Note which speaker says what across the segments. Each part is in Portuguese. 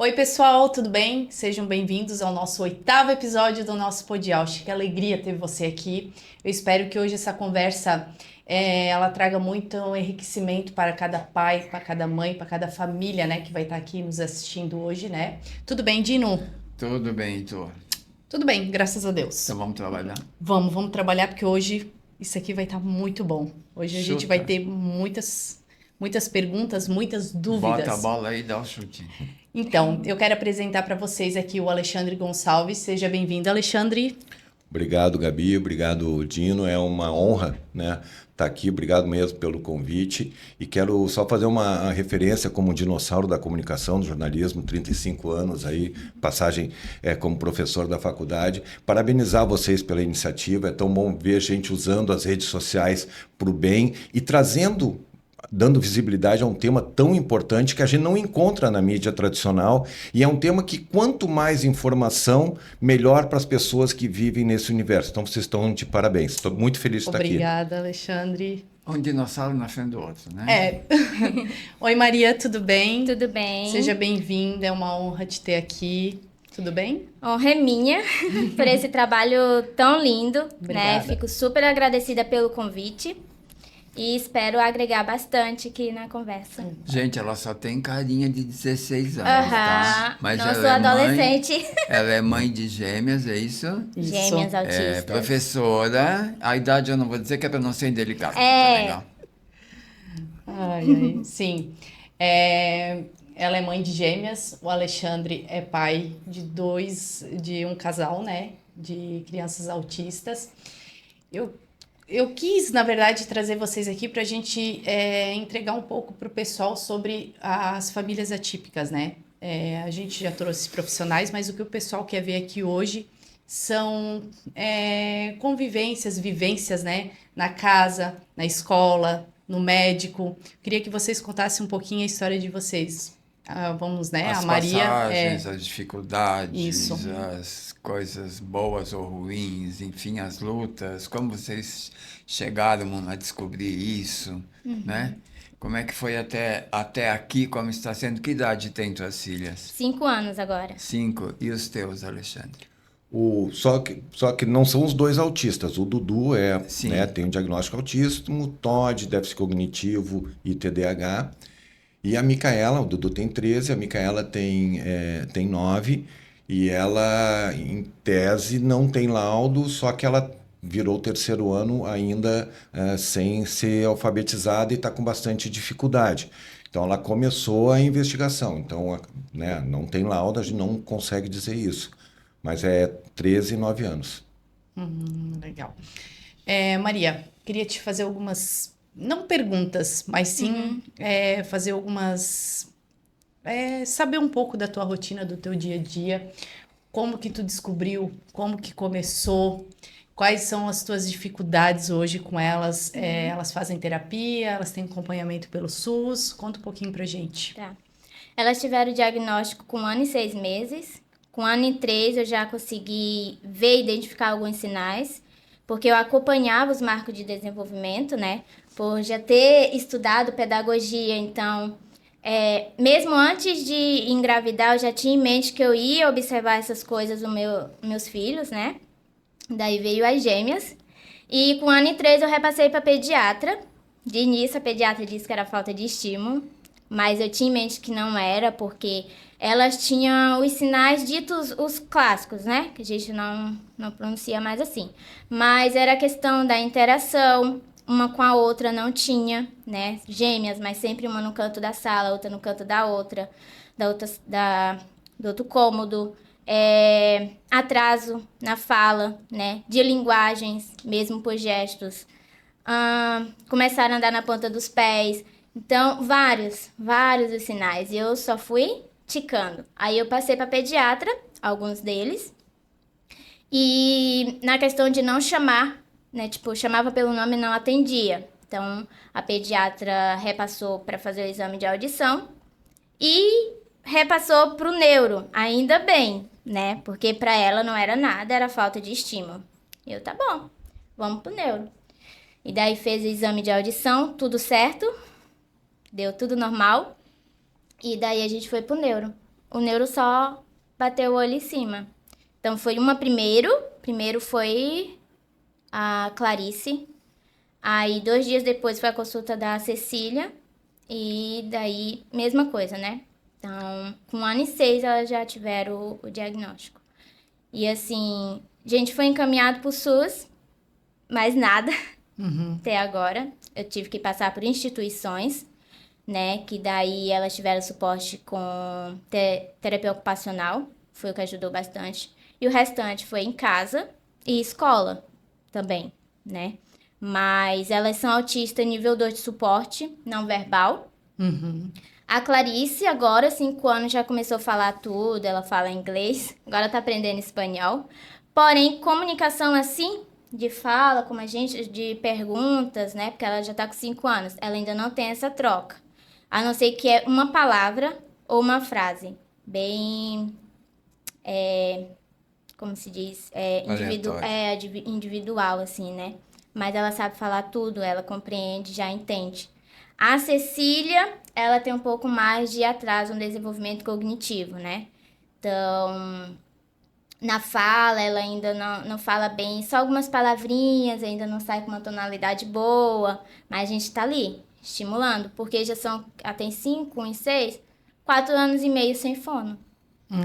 Speaker 1: Oi, pessoal, tudo bem? Sejam bem-vindos ao nosso 8º episódio do nosso podcast. Que alegria ter você aqui. Eu espero que hoje essa conversa ela traga muito enriquecimento para cada pai, para cada mãe, para cada família, né, que vai estar aqui nos assistindo hoje, né? Tudo bem, Dino?
Speaker 2: Tudo bem, Heitor.
Speaker 1: Tudo bem, graças a Deus.
Speaker 2: Então vamos trabalhar?
Speaker 1: Vamos trabalhar porque hoje isso aqui vai estar muito bom. Hoje a gente vai
Speaker 2: Chuta.
Speaker 1: ter muitas perguntas, muitas
Speaker 2: Bota a
Speaker 1: dúvidas.
Speaker 2: bola aí e dá o chute.
Speaker 1: Então, eu quero apresentar para vocês aqui o Alexandre Gonçalves. Seja bem-vindo, Alexandre.
Speaker 3: Obrigado, Gabi. Obrigado, Dino. É uma honra, né, estar aqui. Obrigado mesmo pelo convite. E quero só fazer uma referência como dinossauro da comunicação, do jornalismo, 35 anos aí, passagem como professor da faculdade. Parabenizar vocês pela iniciativa. É tão bom ver gente usando as redes sociais para o bem e dando visibilidade a um tema tão importante que a gente não encontra na mídia tradicional, e é um tema que quanto mais informação, melhor para as pessoas que vivem nesse universo. Então vocês estão de parabéns. Estou muito feliz de estar aqui.
Speaker 1: Obrigada, Alexandre.
Speaker 2: Um dinossauro na frente do outro, né?
Speaker 1: Oi, Maria, tudo bem?
Speaker 4: Tudo bem?
Speaker 1: Seja bem-vinda, é uma honra te ter aqui. Tudo bem?
Speaker 4: Honra é minha por esse trabalho tão lindo,
Speaker 1: Obrigada.
Speaker 4: né? Fico super agradecida pelo convite e espero agregar bastante aqui na conversa.
Speaker 2: Gente, ela só tem carinha de 16 anos, tá? Mas
Speaker 4: Não
Speaker 2: ela
Speaker 4: sou
Speaker 2: é mãe,
Speaker 4: adolescente.
Speaker 2: ela é mãe de gêmeas, é isso?
Speaker 1: Isso.
Speaker 4: Gêmeas
Speaker 2: É
Speaker 4: autistas.
Speaker 2: professora. A idade eu não vou dizer que é para não ser indelicado.
Speaker 4: É.
Speaker 2: Tá legal?
Speaker 1: Ai, sim. Ela é mãe de gêmeas, o Alexandre é pai de um casal, né? De crianças autistas. Eu quis, na verdade, trazer vocês aqui para a gente entregar um pouco para o pessoal sobre as famílias atípicas, né? A gente já trouxe profissionais, mas o que o pessoal quer ver aqui hoje são convivências, vivências, né? Na casa, na escola, no médico. Queria que vocês contassem um pouquinho a história de vocês. Vamos, né?
Speaker 2: As
Speaker 1: A Maria.
Speaker 2: passagens, as dificuldades,
Speaker 1: Isso.
Speaker 2: as coisas boas ou ruins, enfim, as lutas, como vocês chegaram a descobrir isso, né? Como é que foi até aqui, como está sendo? Que idade tem tuas filhas?
Speaker 4: 5 anos agora.
Speaker 2: 5. E os teus, Alexandre?
Speaker 3: Só que não são os dois autistas. O Dudu
Speaker 2: Sim.
Speaker 3: tem um diagnóstico autismo, TOD, déficit cognitivo e TDAH. E a Micaela, o Dudu tem 13, a Micaela tem 9, e ela, em tese, não tem laudo, só que ela virou o 3º ano ainda sem ser alfabetizada e está com bastante dificuldade. Então, ela começou a investigação. Então, né, não tem laudo, a gente não consegue dizer isso. Mas é 13 e 9 anos.
Speaker 1: Legal. Maria, queria te fazer algumas, não perguntas, mas sim fazer algumas. Saber um pouco da tua rotina, do teu dia a dia, como que tu descobriu, como que começou, quais são as tuas dificuldades hoje com elas. Elas fazem terapia, elas têm acompanhamento pelo SUS? Conta um pouquinho pra gente.
Speaker 4: Tá. Elas tiveram o diagnóstico com 1 ano e 6 meses. Com 1 ano e 3 eu já consegui ver e identificar alguns sinais, porque eu acompanhava os marcos de desenvolvimento, né? Por já ter estudado pedagogia, então, mesmo antes de engravidar, eu já tinha em mente que eu ia observar essas coisas nos meus filhos, né? Daí veio as gêmeas. E com 1 ano e 3 eu repassei para pediatra. De início, a pediatra disse que era falta de estímulo, mas eu tinha em mente que não era, porque elas tinham os sinais ditos, os clássicos, né? Que a gente não pronuncia mais assim. Mas era a questão da interação, uma com a outra não tinha, né? Gêmeas, mas sempre uma no canto da sala, outra no canto da outra, do outro cômodo. Atraso na fala, né? De linguagens, mesmo por gestos. Começaram a andar na ponta dos pés. Então, vários os sinais. E eu só fui ticando. Aí eu passei para pediatra, alguns deles. E na questão de não chamar, né? Tipo, chamava pelo nome e não atendia. Então, a pediatra repassou para fazer o exame de audição e repassou para o neuro, ainda bem, né? Porque para ela não era nada, era falta de estímulo. Eu, tá bom, vamos pro neuro. E daí fez o exame de audição, tudo certo, deu tudo normal. E daí a gente foi pro neuro. o neuro só bateu o olho em cima. Então, foi uma primeiro foi a Clarice, aí 2 dias depois foi a consulta da Cecília, e daí, mesma coisa, né? Então, com 1 ano e 6, elas já tiveram o diagnóstico. E assim, a gente foi encaminhado pro SUS, mas nada até agora. Eu tive que passar por instituições, né? Que daí elas tiveram suporte com terapia ocupacional, foi o que ajudou bastante. E o restante foi em casa e escola também, né? Mas elas são autistas nível 2 de suporte não verbal. A Clarice, agora, 5 anos, já começou a falar tudo, ela fala inglês, agora tá aprendendo espanhol. Porém, comunicação assim, de fala, como a gente, de perguntas, né? Porque ela já tá com 5 anos, ela ainda não tem essa troca. A não ser que é uma palavra ou uma frase bem, como se diz,
Speaker 2: Aleatório.
Speaker 4: individual, assim, né? Mas ela sabe falar tudo, ela compreende, já entende. A Cecília, ela tem um pouco mais de atraso no desenvolvimento cognitivo, né? Então, na fala, ela ainda não fala bem, só algumas palavrinhas, ainda não sai com uma tonalidade boa, mas a gente tá ali, estimulando, porque já são, ela tem 5, 1 e 6, 4 anos e meio sem fono.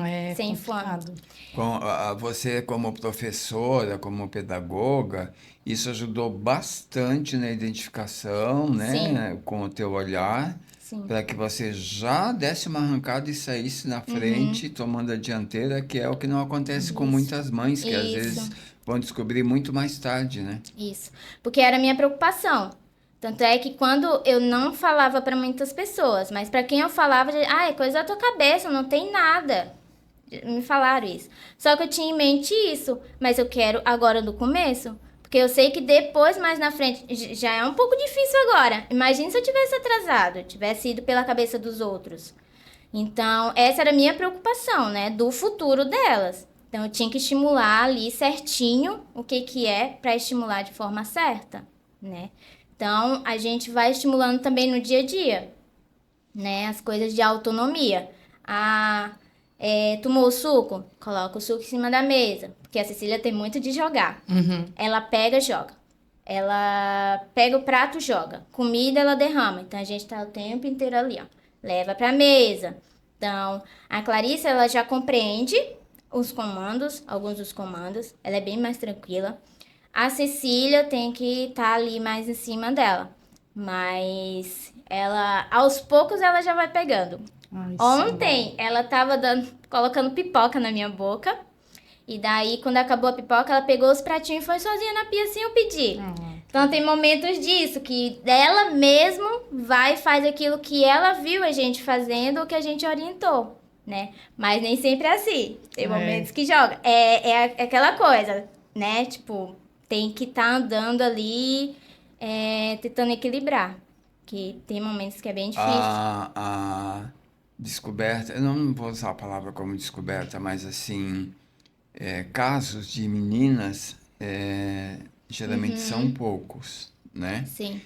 Speaker 1: É
Speaker 4: Sem fono.
Speaker 1: complicado.
Speaker 2: Você, como professora, como pedagoga, isso ajudou bastante na identificação, né, com o teu olhar,
Speaker 4: Sim.
Speaker 2: para que você já desse uma arrancada e saísse na frente, tomando a dianteira, que é o que não acontece com muitas mães, que às vezes
Speaker 4: Isso.
Speaker 2: vão descobrir muito mais tarde, né?
Speaker 4: Isso, porque era a minha preocupação. Tanto é que quando eu não falava para muitas pessoas, mas para quem eu falava, é coisa da tua cabeça, não tem nada. Me falaram isso. Só que eu tinha em mente isso, mas eu quero agora no começo, porque eu sei que depois, mais na frente, já é um pouco difícil agora. Imagina se eu tivesse atrasado, tivesse ido pela cabeça dos outros. Então, essa era a minha preocupação, né, do futuro delas. Então, eu tinha que estimular ali certinho o que é para estimular de forma certa, né? Então, a gente vai estimulando também no dia a dia, né? As coisas de autonomia. Tomou o suco? Coloca o suco em cima da mesa, porque a Cecília tem muito de jogar. Ela pega, joga. Ela pega o prato, joga. Comida, ela derrama. Então, a gente tá o tempo inteiro ali, ó. Leva pra mesa. Então, a Clarice, ela já compreende os comandos, alguns dos comandos. Ela é bem mais tranquila. A Cecília tem que estar ali mais em cima dela. Mas ela, aos poucos, ela já vai pegando.
Speaker 1: Ai,
Speaker 4: Ontem, ela tava colocando pipoca na minha boca. E daí, quando acabou a pipoca, ela pegou os pratinhos e foi sozinha na pia sem eu pedir. Então, tem momentos disso, que ela mesmo vai e faz aquilo que ela viu a gente fazendo ou que a gente orientou, né? Mas nem sempre é assim. Tem momentos que joga. É aquela coisa, né? Tipo, tem que estar andando ali, tentando equilibrar. Que tem momentos que é bem difícil.
Speaker 2: A descoberta, eu não vou usar a palavra como descoberta, mas assim, casos de meninas geralmente são poucos, né?
Speaker 4: Sim.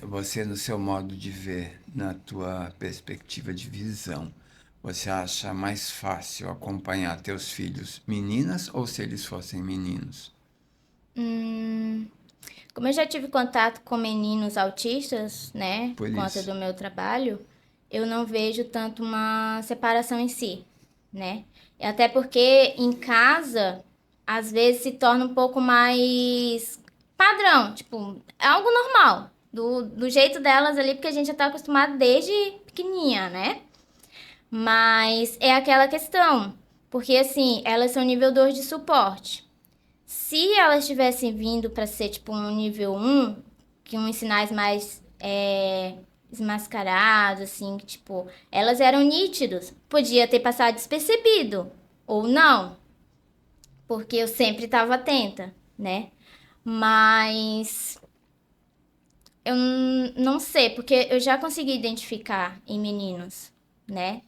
Speaker 2: Você, no seu modo de ver, na tua perspectiva de visão, você acha mais fácil acompanhar teus filhos meninas ou se eles fossem meninos?
Speaker 4: Como eu já tive contato com meninos autistas, né,
Speaker 2: Por
Speaker 4: por conta
Speaker 2: isso.
Speaker 4: do meu trabalho, eu não vejo tanto uma separação em si, né? E até porque em casa, às vezes se torna um pouco mais padrão, tipo, é algo normal, do jeito delas ali, porque a gente já tá acostumado desde pequenininha, né? Mas é aquela questão, porque assim, elas são nível 2 de suporte. Se elas tivessem vindo para ser tipo um nível 1, que uns sinais mais desmascarados, assim, que, tipo, elas eram nítidos. Podia ter passado despercebido, ou não, porque eu sempre estava atenta, né? Mas eu não sei, porque eu já consegui identificar em meninos, né?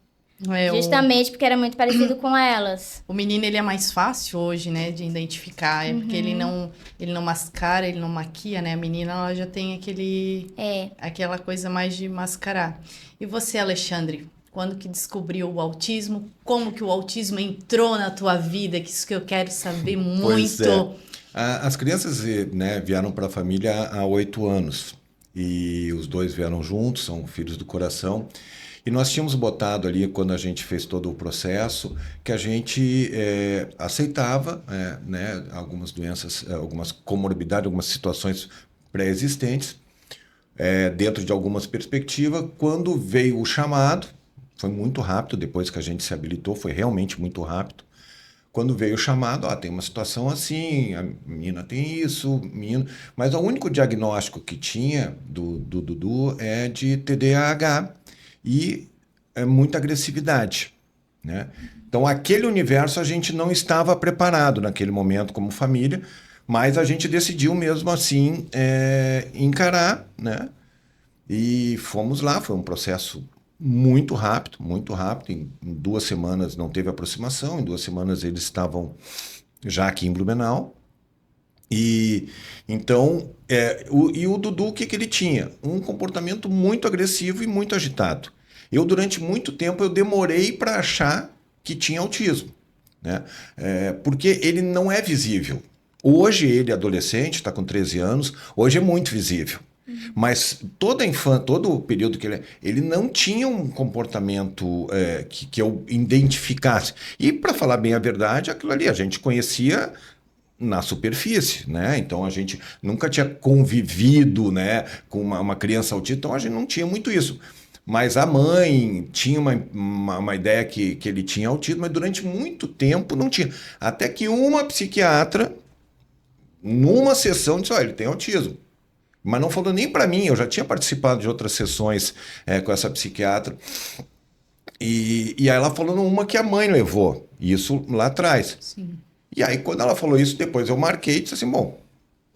Speaker 4: Justamente porque era muito parecido com elas.
Speaker 1: O menino, ele é mais fácil hoje, né, de identificar. É porque ele não mascara, ele não maquia, né? A menina, ela já tem aquela coisa mais de mascarar. E você, Alexandre, Quando que descobriu o autismo? Como que o autismo entrou na tua vida? Que isso que eu quero saber
Speaker 3: Pois
Speaker 1: muito.
Speaker 3: é. As crianças, né, vieram para a família há 8 anos e os dois vieram juntos, são filhos do coração. E nós tínhamos botado ali, quando a gente fez todo o processo, que a gente aceitava né, algumas doenças, algumas comorbidades, algumas situações pré-existentes, dentro de algumas perspectivas. Quando veio o chamado, foi muito rápido, depois que a gente se habilitou, foi realmente muito rápido. Quando veio o chamado, tem uma situação assim, a menina tem isso, menino... Mas o único diagnóstico que tinha do Dudu é de TDAH e muita agressividade, né? Então, aquele universo a gente não estava preparado naquele momento como família, mas a gente decidiu mesmo assim encarar, né? E fomos lá, foi um processo muito rápido, muito rápido. Em 2 semanas não teve aproximação, em 2 semanas eles estavam já aqui em Blumenau. E então, o Dudu, o que ele tinha? Um comportamento muito agressivo e muito agitado. Durante muito tempo, eu demorei para achar que tinha autismo, né? Porque ele não é visível. Hoje, ele, adolescente, está com 13 anos, hoje é muito visível. Mas toda a infância, todo o período que ele não tinha um comportamento que eu identificasse. E, para falar bem a verdade, aquilo ali a gente conhecia na superfície, né? Então a gente nunca tinha convivido, né, com uma criança autista, então a gente não tinha muito isso. Mas a mãe tinha uma ideia que ele tinha autismo, mas durante muito tempo não tinha. Até que uma psiquiatra, numa sessão, disse: ele tem autismo. Mas não falou nem para mim, eu já tinha participado de outras sessões com essa psiquiatra. E aí ela falou numa que a mãe levou, isso lá atrás.
Speaker 1: Sim.
Speaker 3: E aí, quando ela falou isso, depois eu marquei e disse assim: bom,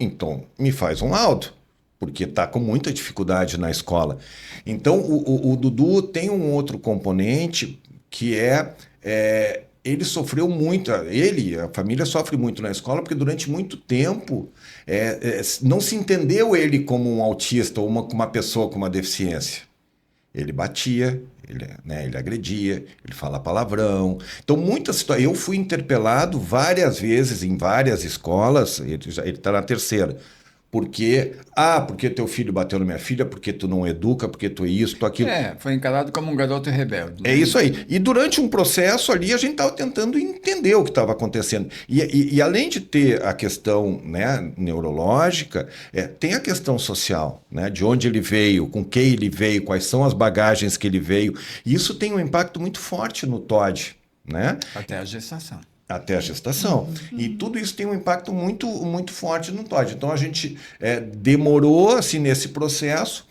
Speaker 3: então me faz um laudo, porque está com muita dificuldade na escola. Então, o Dudu tem um outro componente que ele sofreu muito, a família sofre muito na escola, porque durante muito tempo não se entendeu ele como um autista ou uma pessoa com uma deficiência. Ele batia, ele agredia, ele fala palavrão. Então, muitas situações. Eu fui interpelado várias vezes em várias escolas, ele está na 3ª. Porque teu filho bateu na minha filha, porque tu não educa, porque tu isso, tu aquilo.
Speaker 2: Foi encarado como um garoto rebelde.
Speaker 3: É isso aí. E durante um processo ali, a gente estava tentando entender o que estava acontecendo. E além de ter a questão, né, neurológica, tem a questão social, né, de onde ele veio, com quem ele veio, quais são as bagagens que ele veio. E isso tem um impacto muito forte no Todd, né?
Speaker 2: Até a gestação.
Speaker 3: Até a gestação. E tudo isso tem um impacto muito, muito forte no Todd. Então, a gente demorou assim, nesse processo.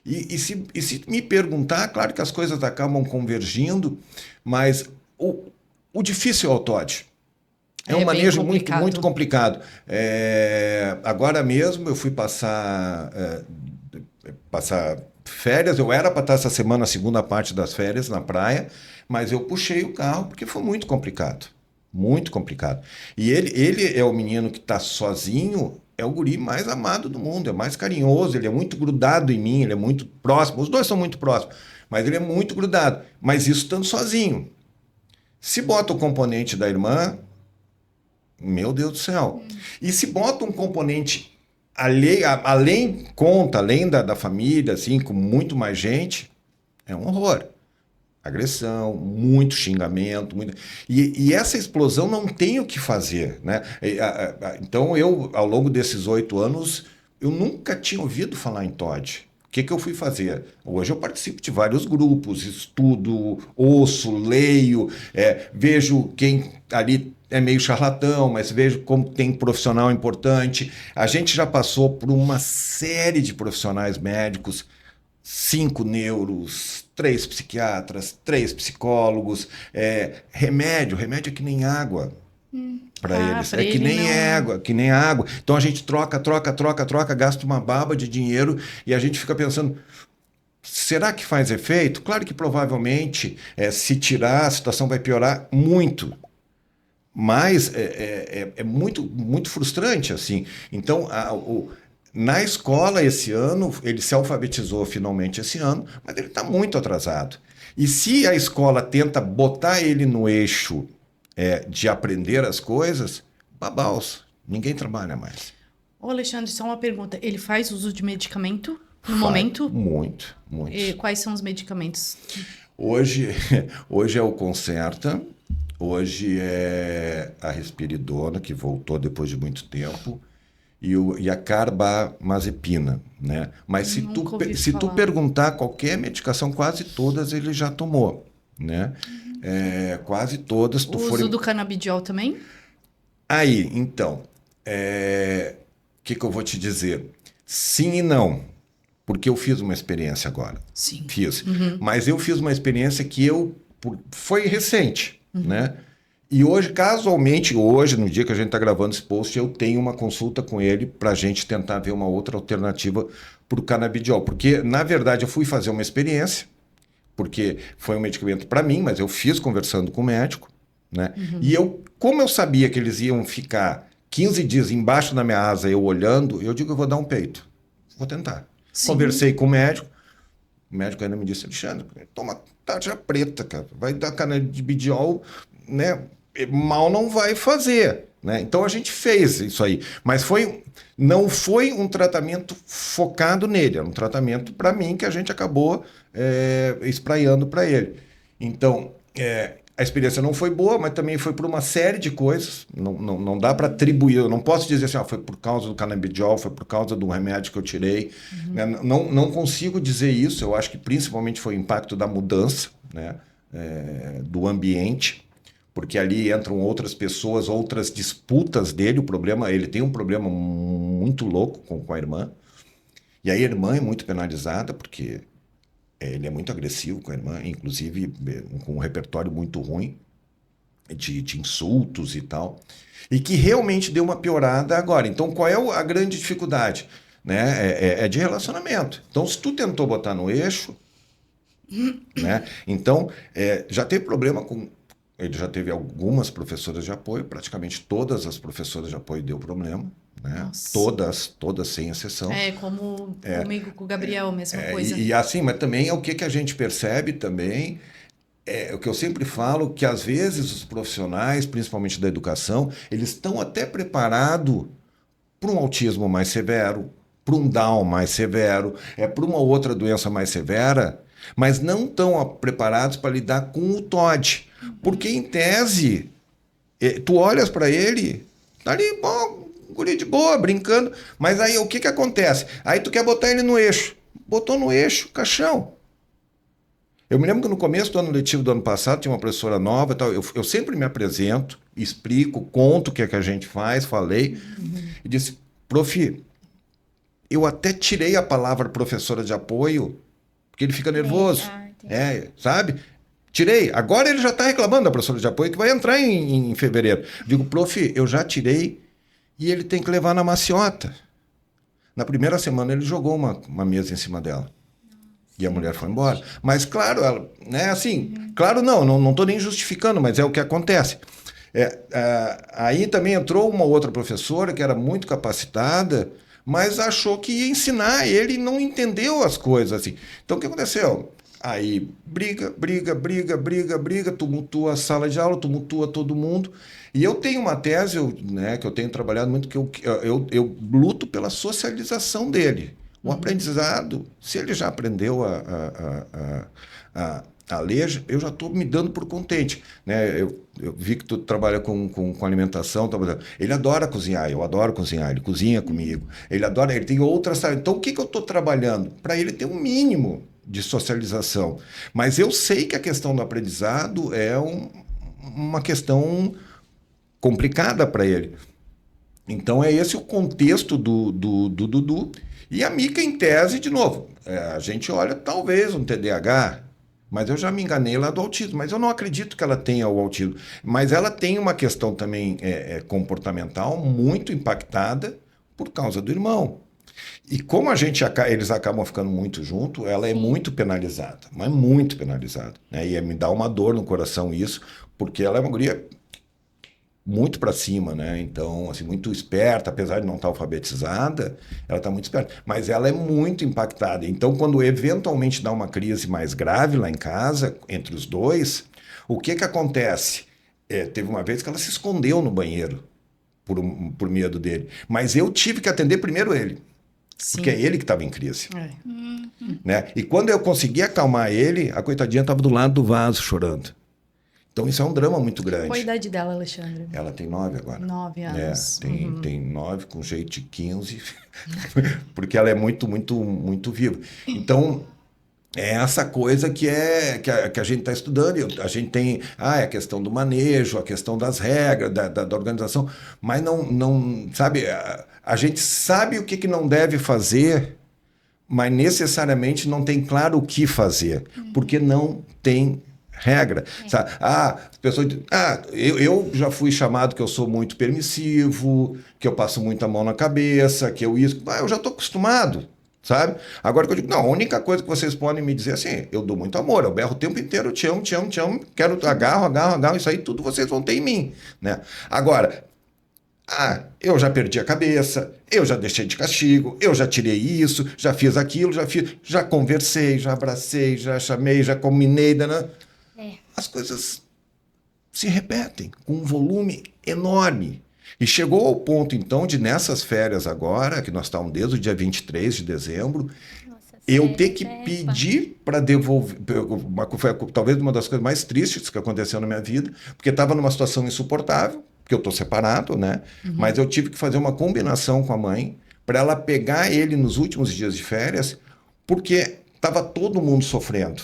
Speaker 3: E se me perguntar, claro que as coisas acabam convergindo, mas o difícil é o Todd. É um manejo muito, muito complicado. Agora mesmo eu fui passar férias. Eu era para estar essa semana, a segunda parte das férias, na praia, mas eu puxei o carro porque foi muito complicado. Muito complicado. E ele é o menino que está sozinho, é o guri mais amado do mundo, é mais carinhoso, ele é muito grudado em mim, ele é muito próximo, os dois são muito próximos, mas ele é muito grudado. Mas isso estando sozinho. Se bota o componente da irmã, meu Deus do céu. E se bota um componente além da família, assim, com muito mais gente, é um horror. Agressão, muito xingamento. E essa explosão não tem o que fazer, né? Então, ao longo desses 8 anos, eu nunca tinha ouvido falar em Todd. O que eu fui fazer? Hoje eu participo de vários grupos, estudo, ouço, leio, vejo quem ali é meio charlatão, mas vejo como tem profissional importante. A gente já passou por uma série de profissionais médicos, 5 neuros, 3 psiquiatras, 3 psicólogos, remédio é que nem água para eles. É que nem água. Então a gente troca, gasta uma baba de dinheiro e a gente fica pensando, será que faz efeito? Claro que provavelmente, se tirar, a situação vai piorar muito. Mas é muito, muito frustrante, assim. Então, na escola, esse ano, ele se alfabetizou finalmente esse ano, mas ele está muito atrasado. E se a escola tenta botar ele no eixo de aprender as coisas, babaus, ninguém trabalha mais.
Speaker 1: Ô, Alexandre, só uma pergunta. Ele faz uso de medicamento no
Speaker 3: Faz.
Speaker 1: momento?
Speaker 3: Muito, muito.
Speaker 1: E quais são os medicamentos?
Speaker 3: Hoje é o Concerta, hoje é a Risperidona, que voltou depois de muito tempo, e a carbamazepina, né? Mas se
Speaker 1: Nunca ouvi
Speaker 3: tu
Speaker 1: falar.
Speaker 3: perguntar qualquer medicação, quase todas ele já tomou, né? Quase todas.
Speaker 1: O uso do canabidiol também?
Speaker 3: Aí, então, que eu vou te dizer? Sim e não, porque eu fiz uma experiência agora.
Speaker 1: Sim.
Speaker 3: Fiz. Mas eu fiz uma experiência que foi recente, né? E hoje, casualmente, no dia que a gente está gravando esse post, eu tenho uma consulta com ele para a gente tentar ver uma outra alternativa para o canabidiol. Porque, na verdade, eu fui fazer uma experiência, porque foi um medicamento para mim, mas eu fiz conversando com o médico, né? E como eu sabia que eles iam ficar 15 dias embaixo da minha asa, eu olhando, eu digo, eu vou dar um peito. Vou tentar.
Speaker 1: Sim.
Speaker 3: Conversei com o médico ainda me disse, Alexandre, toma tarja preta, cara. Vai dar canabidiol, né? Mal não vai fazer, né? Então a gente fez isso aí, mas não foi um tratamento focado nele, era um tratamento para mim que a gente acabou espraiando para ele. Então a experiência não foi boa, mas também foi por uma série de coisas. Não dá para atribuir, eu não posso dizer assim, foi por causa do canabidiol, foi por causa do remédio que eu tirei. Né? Não consigo dizer isso, eu acho que principalmente foi o impacto da mudança, né? Do ambiente, porque ali entram outras pessoas, outras disputas dele. O problema, ele tem um problema muito louco com a irmã, e aí a irmã é muito penalizada, porque ele é muito agressivo com a irmã, inclusive com um repertório muito ruim de insultos e tal, e que realmente deu uma piorada agora. Então, qual é a grande dificuldade? Né? É de relacionamento. Então, se tu tentou botar no eixo, né? Então, já teve problema com... Ele já teve algumas professoras de apoio, praticamente todas as professoras de apoio deu problema, né? Todas sem exceção.
Speaker 1: Como comigo, com o Gabriel, a mesma coisa.
Speaker 3: E assim, mas também é o que a gente percebe também, o que eu sempre falo, que às vezes os profissionais, principalmente da educação, eles estão até preparados para um autismo mais severo, para um Down mais severo, para uma outra doença mais severa, mas não estão preparados para lidar com o TOD. Porque, em tese, tu olhas para ele, tá ali, bom, guri de boa, brincando, mas aí o que acontece? Aí tu quer botar ele no eixo. Botou no eixo, caixão. Eu me lembro que no começo do ano letivo do ano passado tinha uma professora nova, tal, eu sempre me apresento, explico, conto o que é que a gente faz, falei, e disse, prof, eu até tirei a palavra professora de apoio, porque ele fica nervoso, sabe? Tirei. Agora ele já está reclamando da professora de apoio, que vai entrar em fevereiro. Digo, prof, eu já tirei e ele tem que levar na maciota. Na primeira semana ele jogou uma mesa em cima dela. E a mulher foi embora. Mas claro, ela, né, assim, claro não estou nem justificando, mas é o que acontece. Aí também entrou uma outra professora que era muito capacitada, mas achou que ia ensinar ele e não entendeu as coisas assim. Então o que aconteceu? Aí briga, tumultua a sala de aula, tumultua todo mundo. E eu tenho uma tese, né, que eu tenho trabalhado muito, que eu luto pela socialização dele. O aprendizado, se ele já aprendeu a ler, eu já estou me dando por contente. Né? Eu vi que tu trabalha com alimentação. Ele adora cozinhar, eu adoro cozinhar, ele cozinha comigo. Ele tem outras... Então, o que eu estou trabalhando? Para ele ter um mínimo de socialização. Mas eu sei que a questão do aprendizado é uma questão complicada para ele. Então, é esse o contexto do Dudu. E a Mica, em tese, de novo, a gente olha talvez um TDAH, mas eu já me enganei lá do autismo, mas eu não acredito que ela tenha o autismo. Mas ela tem uma questão também comportamental muito impactada por causa do irmão. E como eles acabam ficando muito juntos, ela é muito penalizada, mas muito penalizada. Né? E me dá uma dor no coração isso, porque ela é uma guria muito para cima, né? Então, assim, muito esperta, apesar de não estar alfabetizada, ela está muito esperta. Mas ela é muito impactada. Então, quando eventualmente dá uma crise mais grave lá em casa, entre os dois, o que acontece? Teve uma vez que ela se escondeu no banheiro por medo dele. Mas eu tive que atender primeiro ele.
Speaker 1: Sim.
Speaker 3: Porque é ele que estava em crise.
Speaker 1: É.
Speaker 3: Né? E quando eu consegui acalmar ele, a coitadinha estava do lado do vaso chorando. Então isso é um drama muito grande.
Speaker 1: Qual a idade dela, Alexandre?
Speaker 3: Ela tem 9 agora.
Speaker 1: 9 anos.
Speaker 3: Tem 9 com jeito de 15, porque ela é muito, muito, muito viva. Então, é essa coisa que a gente está estudando. A gente tem a questão do manejo, a questão das regras, da organização, mas não sabe, a gente sabe o que não deve fazer, mas necessariamente não tem claro o que fazer, porque não tem regra. Sabe? As pessoas dizem, eu já fui chamado que eu sou muito permissivo, que eu passo muita mão na cabeça, que eu isso. Eu já estou acostumado, sabe? Agora que eu digo, não, a única coisa que vocês podem me dizer assim, eu dou muito amor, eu berro o tempo inteiro, eu te amo, te amo, te amo, quero, agarro, isso aí tudo vocês vão ter em mim, né? Agora, eu já perdi a cabeça, eu já deixei de castigo, eu já tirei isso, já fiz aquilo, já conversei, já abracei, já chamei, já combinei, né? As coisas se repetem com um volume enorme. E chegou ao ponto, então, de nessas férias agora, que nós estamos desde o dia 23 de dezembro, eu ter que pedir para devolver. Foi talvez uma das coisas mais tristes que aconteceu na minha vida, porque estava numa situação insuportável, porque eu estou separado, né? Mas eu tive que fazer uma combinação com a mãe para ela pegar ele nos últimos dias de férias, porque estava todo mundo sofrendo.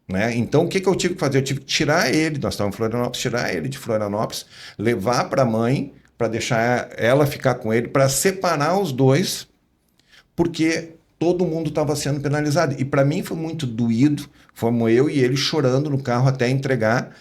Speaker 3: Né? Então, o que eu tive que fazer? Eu tive que tirar ele, nós estávamos em Florianópolis, tirar ele de Florianópolis, levar para a mãe, para deixar ela ficar com ele, para separar os dois, porque todo mundo estava sendo penalizado. E para mim foi muito doído, fomos eu e ele chorando no carro até entregar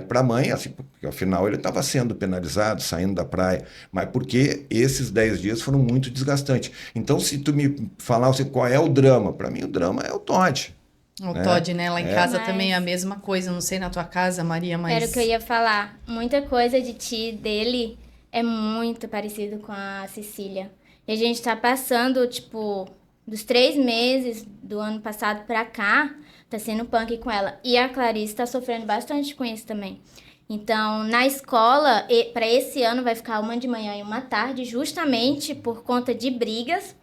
Speaker 3: para a mãe, assim, porque afinal ele estava sendo penalizado, saindo da praia, mas porque esses 10 dias foram muito desgastantes. Então, se tu me falar assim, qual é o drama? Para mim o drama é o Todd.
Speaker 1: O Todd, né? Lá em casa também é a mesma coisa. Não sei na tua casa, Maria, mas...
Speaker 4: Era o que eu ia falar. Muita coisa de ti, dele, é muito parecido com a Cecília. E a gente tá passando, tipo, dos 3 meses do ano passado pra cá, tá sendo punk com ela. E a Clarice tá sofrendo bastante com isso também. Então, na escola, para esse ano, vai ficar uma de manhã e uma tarde, justamente por conta de brigas.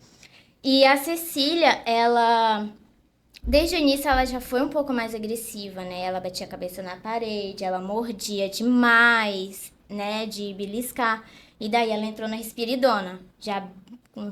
Speaker 4: E a Cecília, ela... Desde o início, ela já foi um pouco mais agressiva, né? Ela batia a cabeça na parede, ela mordia demais, né? De beliscar. E daí ela entrou na risperidona, já com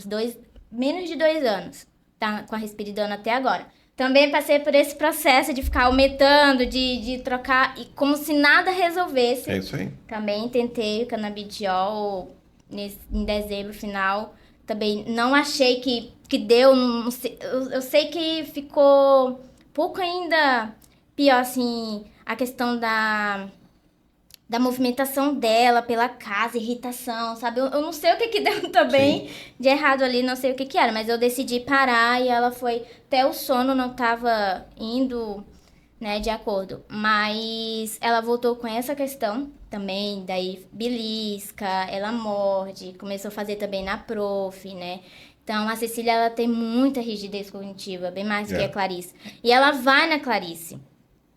Speaker 4: menos de 2 anos. Tá com a risperidona até agora. Também passei por esse processo de ficar aumentando, de trocar, e como se nada resolvesse.
Speaker 3: É isso aí.
Speaker 4: Também tentei o canabidiol em dezembro, final. Também não achei que deu, não sei, eu sei que ficou um pouco ainda pior, assim, a questão da movimentação dela pela casa, irritação, sabe? Eu não sei o que deu também de errado ali, não sei o que era, mas eu decidi parar e ela foi, até o sono não tava indo, né, de acordo. Mas ela voltou com essa questão também, daí belisca, ela morde, começou a fazer também na prof, né? Então, a Cecília, ela tem muita rigidez cognitiva, bem mais que a Clarice. E ela vai na Clarice,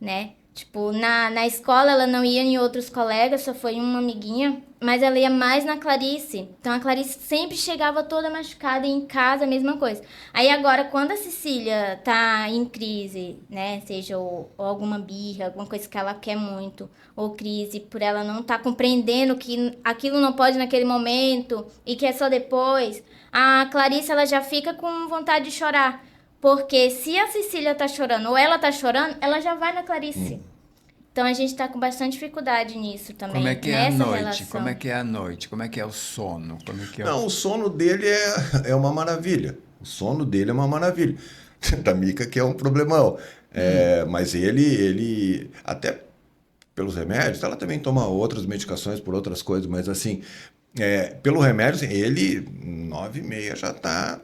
Speaker 4: né? Tipo, na escola ela não ia em outros colegas, só foi uma amiguinha, mas ela ia mais na Clarice. Então, a Clarice sempre chegava toda machucada e em casa a mesma coisa. Aí agora, quando a Cecília tá em crise, né, seja ou alguma birra, alguma coisa que ela quer muito, ou crise por ela não tá compreendendo que aquilo não pode naquele momento e que é só depois, a Clarice, ela já fica com vontade de chorar. Porque se a Cecília tá chorando ou ela tá chorando, ela já vai na Clarice. Então, a gente tá com bastante dificuldade nisso também.
Speaker 2: Como é que é a
Speaker 4: nessa
Speaker 2: noite?
Speaker 4: relação.
Speaker 2: Como é que é a noite? Como é que é o sono? Como é que é
Speaker 3: Não, o sono dele é uma maravilha. O sono dele é uma maravilha. Da Mica que é um problemão. Mas ele, até pelos remédios, ela também toma outras medicações por outras coisas, mas assim, pelo remédio, assim, ele 9h30 já tá...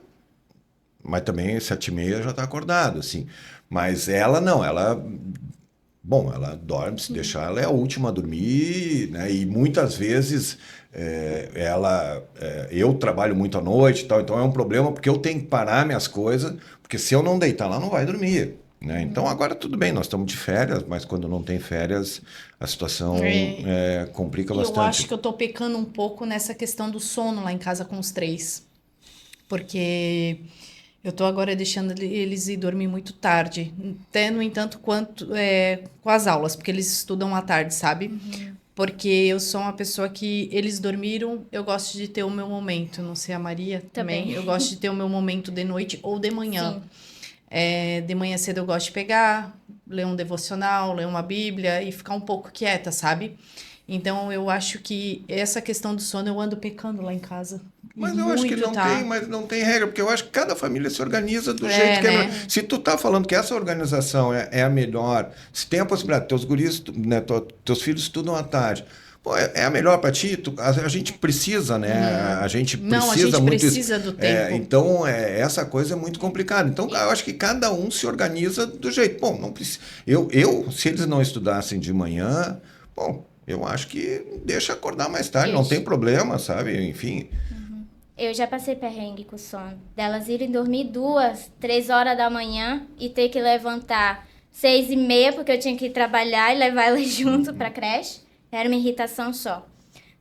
Speaker 3: Mas também 7h30 já está acordado, assim. Mas ela não, ela bom, ela dorme, se deixar, ela é a última a dormir, né? E muitas vezes eu trabalho muito à noite e tal, então é um problema porque eu tenho que parar minhas coisas, porque se eu não deitar lá, não vai dormir. Né? Então agora tudo bem, nós estamos de férias, mas quando não tem férias, a situação complica bastante.
Speaker 1: Eu acho que eu tô pecando um pouco nessa questão do sono lá em casa com os 3. Porque eu tô agora deixando eles ir dormir muito tarde. Até, no entanto, com as aulas, porque eles estudam à tarde, sabe? Porque eu sou uma pessoa que eles dormiram, eu gosto de ter o meu momento. Não sei, a Maria também. Eu gosto de ter o meu momento de noite ou de manhã. De manhã cedo eu gosto de pegar, ler um devocional, ler uma Bíblia e ficar um pouco quieta, sabe? Então, eu acho que essa questão do sono eu ando pecando lá em casa.
Speaker 3: Mas eu acho que não tem regra, porque eu acho que cada família se organiza do jeito que é. Se tu tá falando que essa organização é a melhor, se tem a possibilidade, teus guris, né, teus filhos estudam à tarde, pô, é a melhor para ti, a gente precisa, né? A gente precisa muito.
Speaker 1: Precisa do tempo.
Speaker 3: Então, essa coisa é muito complicada. Então, eu acho que cada um se organiza do jeito. Bom, não precisa. Se eles não estudassem de manhã, bom, eu acho que deixa acordar mais tarde, não tem problema, sabe? Enfim.
Speaker 4: Eu já passei perrengue com sono. Delas irem dormir 2, 3 horas da manhã e ter que levantar 6h30, porque eu tinha que ir trabalhar e levar elas junto pra creche. Era uma irritação só.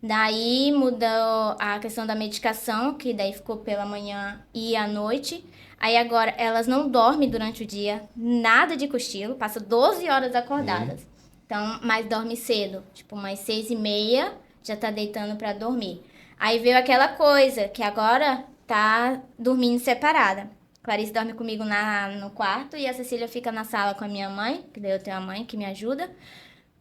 Speaker 4: Daí mudou a questão da medicação, que daí ficou pela manhã e à noite. Aí agora elas não dormem durante o dia, nada de cochilo, passa 12 horas acordadas. Então, mas dorme cedo, tipo umas 6h30 já tá deitando pra dormir. Aí veio aquela coisa, que agora tá dormindo separada. Clarice dorme comigo no quarto e a Cecília fica na sala com a minha mãe, que daí eu tenho a mãe que me ajuda.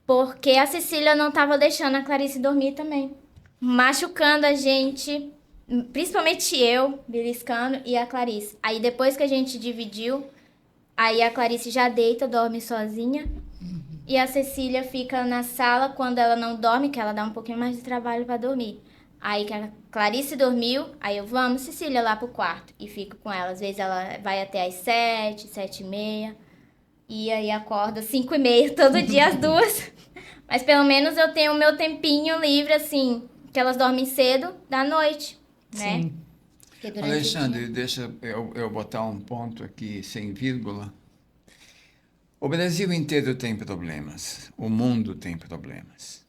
Speaker 4: Porque a Cecília não tava deixando a Clarice dormir também. Machucando a gente, principalmente eu, beliscando, e a Clarice. Aí depois que a gente dividiu, aí a Clarice já deita, dorme sozinha. E a Cecília fica na sala quando ela não dorme, que ela dá um pouquinho mais de trabalho para dormir. Aí que a Clarice dormiu, aí eu, vamos, Cecília, lá pro quarto. E fico com ela. Às vezes ela vai até às 7, 7h30. E aí acorda 5h30 todo dia às 2. Mas pelo menos eu tenho o meu tempinho livre, assim, que elas dormem cedo da noite, né?
Speaker 1: Sim.
Speaker 2: Alexandre, deixa eu botar um ponto aqui sem vírgula. O Brasil inteiro tem problemas, o mundo tem problemas,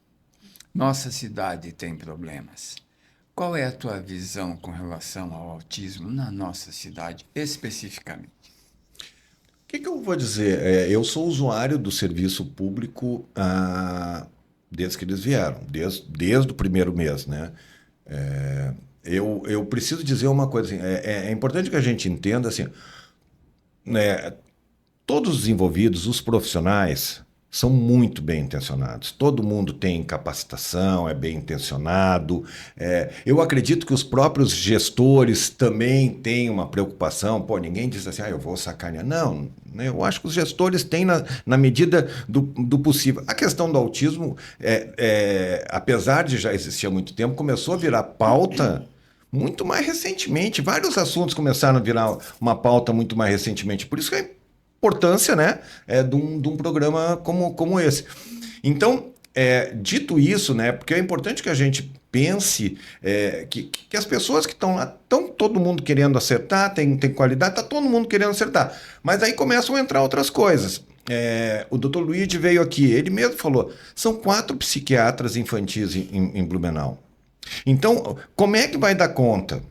Speaker 2: nossa cidade tem problemas. Qual é a tua visão com relação ao autismo na nossa cidade, especificamente?
Speaker 3: O que eu vou dizer? Eu sou usuário do serviço público desde que eles vieram, desde o primeiro mês, né? Eu preciso dizer uma coisa, assim, é importante que a gente entenda, assim, né, todos os envolvidos, os profissionais, são muito bem intencionados. Todo mundo tem capacitação, é bem intencionado. Eu acredito que os próprios gestores também têm uma preocupação. Pô, ninguém diz assim, eu vou sacanear. Não, né? Eu acho que os gestores têm na medida do possível. A questão do autismo, apesar de já existir há muito tempo, começou a virar pauta muito mais recentemente. Vários assuntos começaram a virar uma pauta muito mais recentemente. Por isso que importância, né, de um programa como esse. Então, dito isso, né, porque é importante que a gente pense que as pessoas que estão lá estão todo mundo querendo acertar, tem qualidade, está todo mundo querendo acertar. Mas aí começam a entrar outras coisas. O Dr. Luigi veio aqui, ele mesmo falou, são 4 psiquiatras infantis em Blumenau. Então, como é que vai dar conta?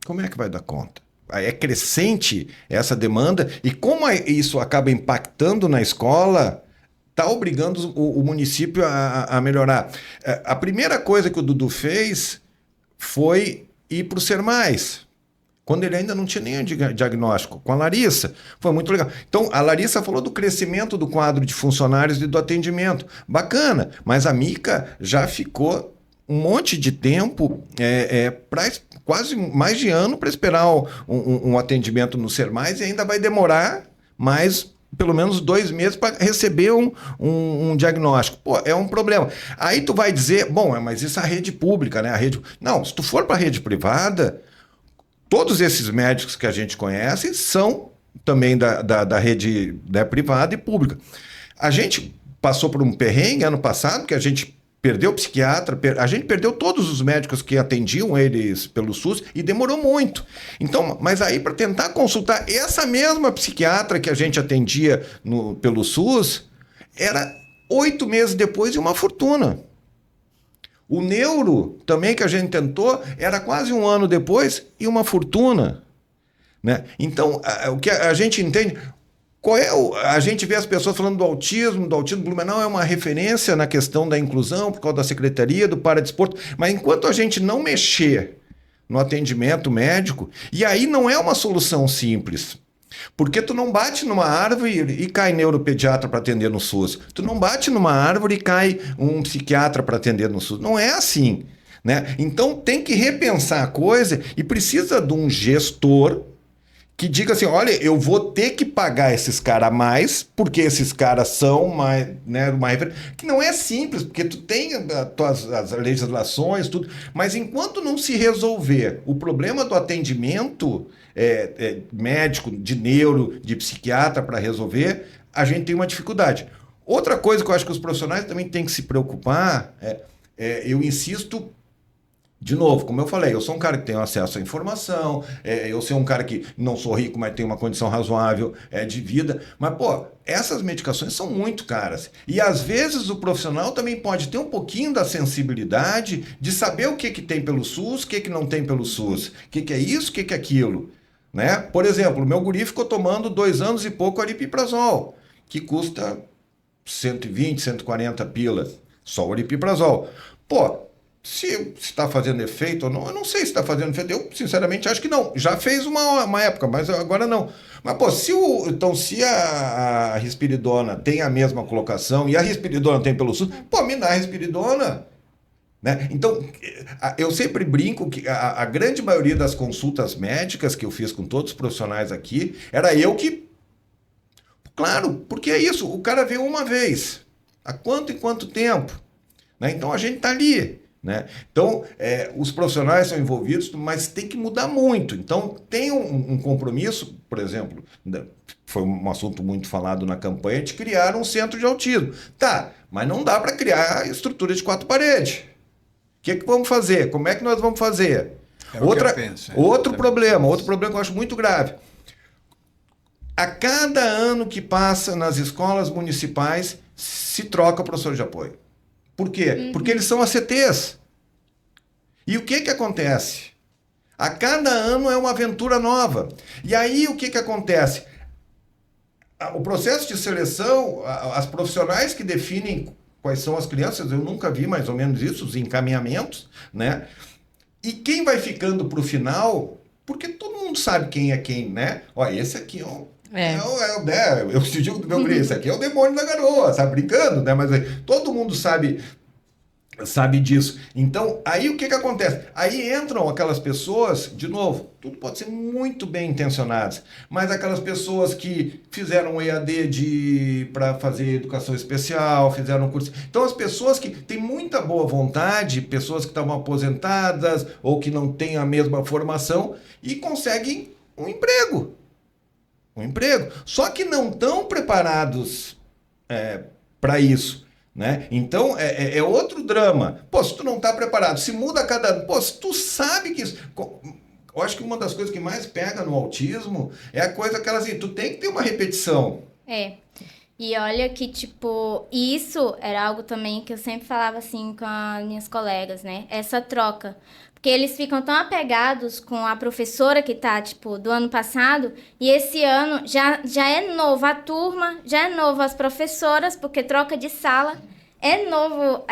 Speaker 3: Como é que vai dar conta? É crescente essa demanda e como isso acaba impactando na escola, está obrigando o município a melhorar. A primeira coisa que o Dudu fez foi ir para o Ser Mais, quando ele ainda não tinha nenhum diagnóstico, com a Larissa. Foi muito legal. Então, a Larissa falou do crescimento do quadro de funcionários e do atendimento. Bacana, mas a Mica já ficou um monte de tempo, quase mais de ano, para esperar um atendimento no Ser Mais, e ainda vai demorar mais pelo menos 2 meses para receber um diagnóstico. Pô, é um problema. Aí tu vai dizer, bom, mas isso é a rede pública, né? Não, se tu for para a rede privada, todos esses médicos que a gente conhece são também da rede, né, privada e pública. A gente passou por um perrengue ano passado, que a gente perdeu o psiquiatra, a gente perdeu todos os médicos que atendiam eles pelo SUS e demorou muito. Então, mas aí para tentar consultar essa mesma psiquiatra que a gente atendia pelo SUS, era 8 meses depois e uma fortuna. O neuro também que a gente tentou era quase 1 ano depois e uma fortuna. Né? Então, o que a gente entende... A gente vê as pessoas falando do autismo Blumenau é uma referência na questão da inclusão, por causa da secretaria, do paradesporto, mas enquanto a gente não mexer no atendimento médico, e aí não é uma solução simples, porque tu não bate numa árvore e cai neuropediatra para atender no SUS, tu não bate numa árvore e cai um psiquiatra para atender no SUS, não é assim, né? Então tem que repensar a coisa e precisa de um gestor que diga assim, olha, eu vou ter que pagar esses caras mais, porque esses caras são mais, né, que não é simples, porque tu tem as legislações, tudo, mas enquanto não se resolver o problema do atendimento médico, de neuro, de psiquiatra para resolver, a gente tem uma dificuldade. Outra coisa que eu acho que os profissionais também têm que se preocupar, eu insisto. De novo, como eu falei, eu sou um cara que tem acesso à informação, eu sou um cara que não sou rico, mas tenho uma condição razoável de vida. Mas, pô, essas medicações são muito caras. E, às vezes, o profissional também pode ter um pouquinho da sensibilidade de saber o que tem pelo SUS, o que não tem pelo SUS. O que é isso, o que é aquilo. Né? Por exemplo, o meu guri ficou tomando 2 anos e pouco aripiprazol, que custa 120, 140 pila. Só o aripiprazol. Pô, se está fazendo efeito ou não, eu não sei se está fazendo efeito. Eu, sinceramente, acho que não. Já fez uma época, mas agora não. Mas, pô, se a risperidona tem a mesma colocação e a risperidona tem pelo SUS, pô, me dá a risperidona. Né? Então, eu sempre brinco que a grande maioria das consultas médicas que eu fiz com todos os profissionais aqui, era eu que... Claro, porque é isso. O cara veio uma vez. Há quanto e quanto tempo? Né? Então, a gente está ali. Né? Então, os profissionais são envolvidos, mas tem que mudar muito. Então, tem um compromisso, por exemplo, foi um assunto muito falado na campanha, de criar um centro de autismo. Tá, mas não dá para criar estrutura de 4 paredes. O que vamos fazer? Como é que nós vamos fazer? Outro problema que eu acho muito grave. A cada ano que passa nas escolas municipais, se troca professor de apoio. Por quê? Porque eles são ACTs. E o que acontece? A cada ano é uma aventura nova. E aí o que acontece? O processo de seleção, as profissionais que definem quais são as crianças, eu nunca vi mais ou menos isso, os encaminhamentos, né? E quem vai ficando para o final, porque todo mundo sabe quem é quem, né? Ó, esse aqui, ó. Eu digo do meu guri, esse aqui é o demônio da garoa, tá brincando, né? Mas todo mundo sabe disso. Então, aí o que acontece? Aí entram aquelas pessoas, de novo, tudo pode ser muito bem intencionadas, mas aquelas pessoas que fizeram um EAD para fazer educação especial, fizeram um curso. Então, as pessoas que têm muita boa vontade, pessoas que estavam aposentadas ou que não têm a mesma formação e conseguem um emprego. Só que não estão preparados para isso. Né? Então, é outro drama. Pô, se tu não está preparado, se muda a cada ano. Pô, se tu sabe que isso... Eu acho que uma das coisas que mais pega no autismo é a coisa que assim, tu tem que ter uma repetição.
Speaker 4: E olha que, tipo, isso era algo também que eu sempre falava assim com as minhas colegas, né? Essa troca. Porque eles ficam tão apegados com a professora que tá, tipo, do ano passado, e esse ano já é novo a turma, já é novo as professoras, porque troca de sala, é novo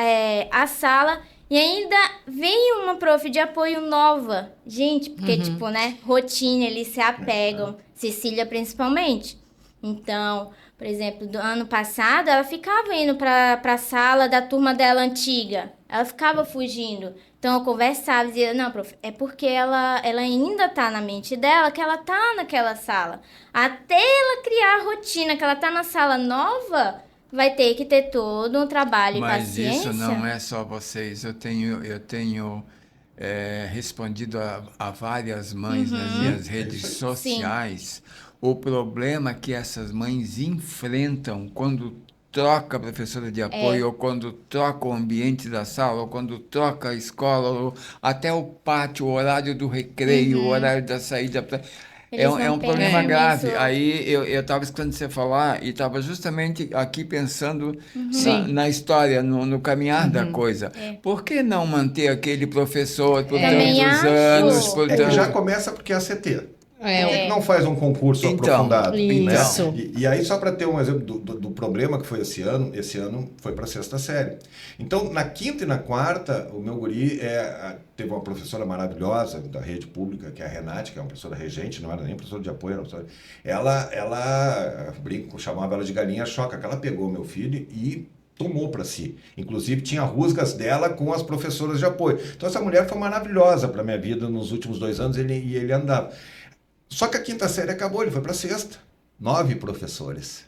Speaker 4: a sala, e ainda vem uma prof de apoio nova. Gente, porque, tipo, né, rotina, eles se apegam, Cecília principalmente. Então, por exemplo, do ano passado, ela ficava indo para a sala da turma dela antiga, ela ficava fugindo. Então, eu conversava e dizia, não, prof, é porque ela ainda tá na mente dela que ela tá naquela sala. Até ela criar a rotina que ela tá na sala nova, vai ter que ter todo um trabalho e paciência.
Speaker 2: Mas isso não é só vocês. Eu tenho respondido a várias mães nas minhas redes sociais. Sim. O problema que essas mães enfrentam quando troca a professora de apoio, ou quando troca o ambiente da sala, ou quando troca a escola, ou até o pátio, o horário do recreio, o horário da saída. É
Speaker 4: Eles
Speaker 2: um, é
Speaker 4: não
Speaker 2: um problema
Speaker 4: pensam
Speaker 2: grave.
Speaker 4: nisso.
Speaker 2: Aí eu estava escutando você falar e estava justamente aqui pensando
Speaker 1: Sim.
Speaker 2: na história, no caminhar da coisa. Por que não manter aquele professor por
Speaker 4: Também
Speaker 2: tantos
Speaker 4: acho.
Speaker 2: anos, por
Speaker 3: É que já
Speaker 2: tanto...
Speaker 3: começa porque é a CT.
Speaker 1: É,
Speaker 3: Por que que não faz um concurso
Speaker 2: Então,
Speaker 3: aprofundado? Né?
Speaker 1: isso.
Speaker 3: E aí, só para ter um exemplo do problema que foi esse ano foi para a 6ª série. Então, na 5ª e na 4ª, o meu guri teve uma professora maravilhosa da rede pública, que é a Renate, que é uma professora regente, não era nem professora de apoio, era professora. Ela brinco, chamava ela de galinha choca, que ela pegou meu filho e tomou para si. Inclusive, tinha rusgas dela com as professoras de apoio. Então, essa mulher foi maravilhosa para minha vida nos últimos 2 anos, e ele andava. Só que a 5ª série acabou, ele foi para a 6ª. 9 professores.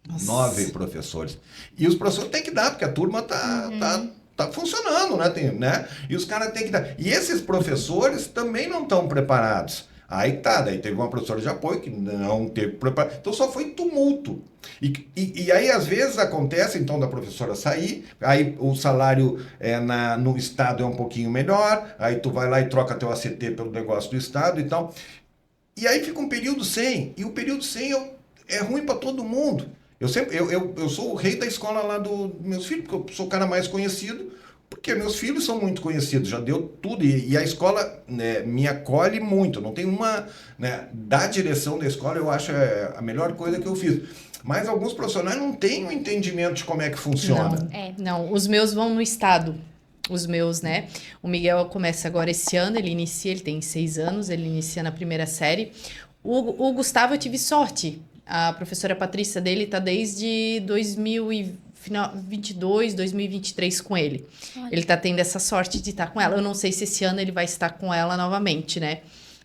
Speaker 1: Nossa.
Speaker 3: 9 professores. E os professores têm que dar, porque a turma tá funcionando, né? E os caras têm que dar. E esses professores também não estão preparados. Aí daí teve uma professora de apoio que não teve preparo. Então só foi tumulto. E aí, às vezes, acontece, então, da professora sair, aí o salário no Estado é um pouquinho melhor, aí tu vai lá e troca teu ACT pelo negócio do Estado e tal. E aí fica um período sem, e o período sem é ruim para todo mundo. Eu sou o rei da escola lá dos meus filhos, porque eu sou o cara mais conhecido, porque meus filhos são muito conhecidos, já deu tudo, e a escola, né, me acolhe muito. Não tem uma, né, da direção da escola, eu acho a melhor coisa que eu fiz. Mas alguns profissionais não têm o entendimento de como é que funciona.
Speaker 1: Não, os meus vão no estado. Os meus, né? O Miguel começa agora esse ano, ele tem 6 anos, ele inicia na 1ª série. O Gustavo, eu tive sorte. A professora Patrícia dele está desde 2022, 2023 com ele. Olha. Ele está tendo essa sorte de estar com ela. Eu não sei se esse ano ele vai estar com ela novamente, né?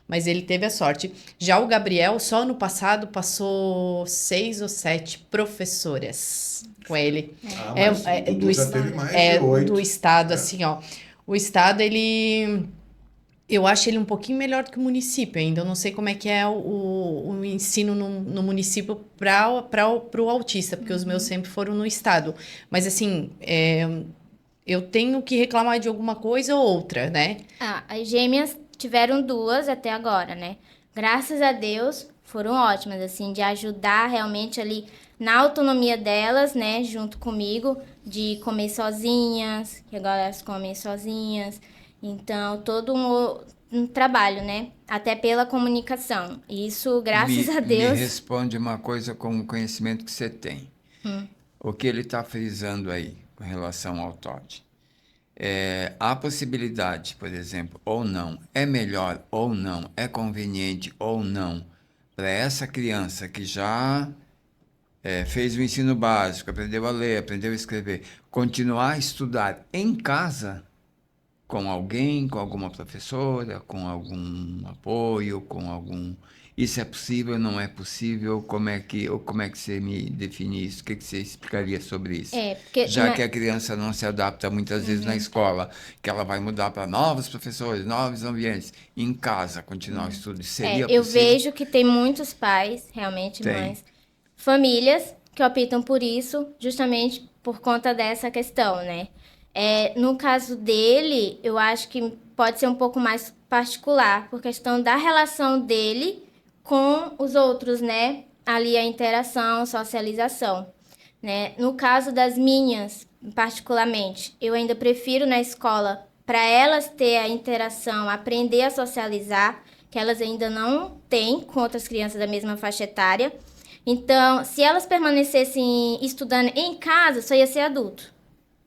Speaker 1: Mas ele teve a sorte. Já o Gabriel, só no passado, passou 6 ou 7 professoras com ele. Do estado, assim, ó. O estado, eu acho ele um pouquinho melhor do que o município ainda. Eu não sei como é que é o ensino no município para o autista, porque os meus sempre foram no estado. Mas, assim, eu tenho que reclamar de alguma coisa ou outra, né?
Speaker 4: As gêmeas tiveram 2 até agora, né? Graças a Deus, foram ótimas, assim, de ajudar realmente ali na autonomia delas, né? Junto comigo, de comer sozinhas, que agora elas comem sozinhas. Então, todo um trabalho, né? Até pela comunicação. Isso, graças a Deus...
Speaker 2: Me responde uma coisa com o conhecimento que você tem. O que ele está frisando aí com relação ao Todd. Há possibilidade, por exemplo, ou não, é melhor ou não, é conveniente ou não, para essa criança que já fez o ensino básico, aprendeu a ler, aprendeu a escrever, continuar a estudar em casa, com alguém, com alguma professora, com algum apoio, com algum... Isso é possível, não é possível? Como é que você me define isso? O que você explicaria sobre isso? Já que a criança não se adapta muitas vezes na escola, que ela vai mudar para novos professores, novos ambientes. Em casa, continuar o estudo, seria possível?
Speaker 4: Eu vejo que tem muitos pais, realmente, mães, famílias que optam por isso justamente por conta dessa questão, né? No caso dele, eu acho que pode ser um pouco mais particular, por questão da relação dele com os outros, né? Ali a interação, socialização, né? No caso das minhas, particularmente, eu ainda prefiro na escola para elas ter a interação, aprender a socializar, que elas ainda não têm com outras crianças da mesma faixa etária. Então, se elas permanecessem estudando em casa, só ia ser adulto,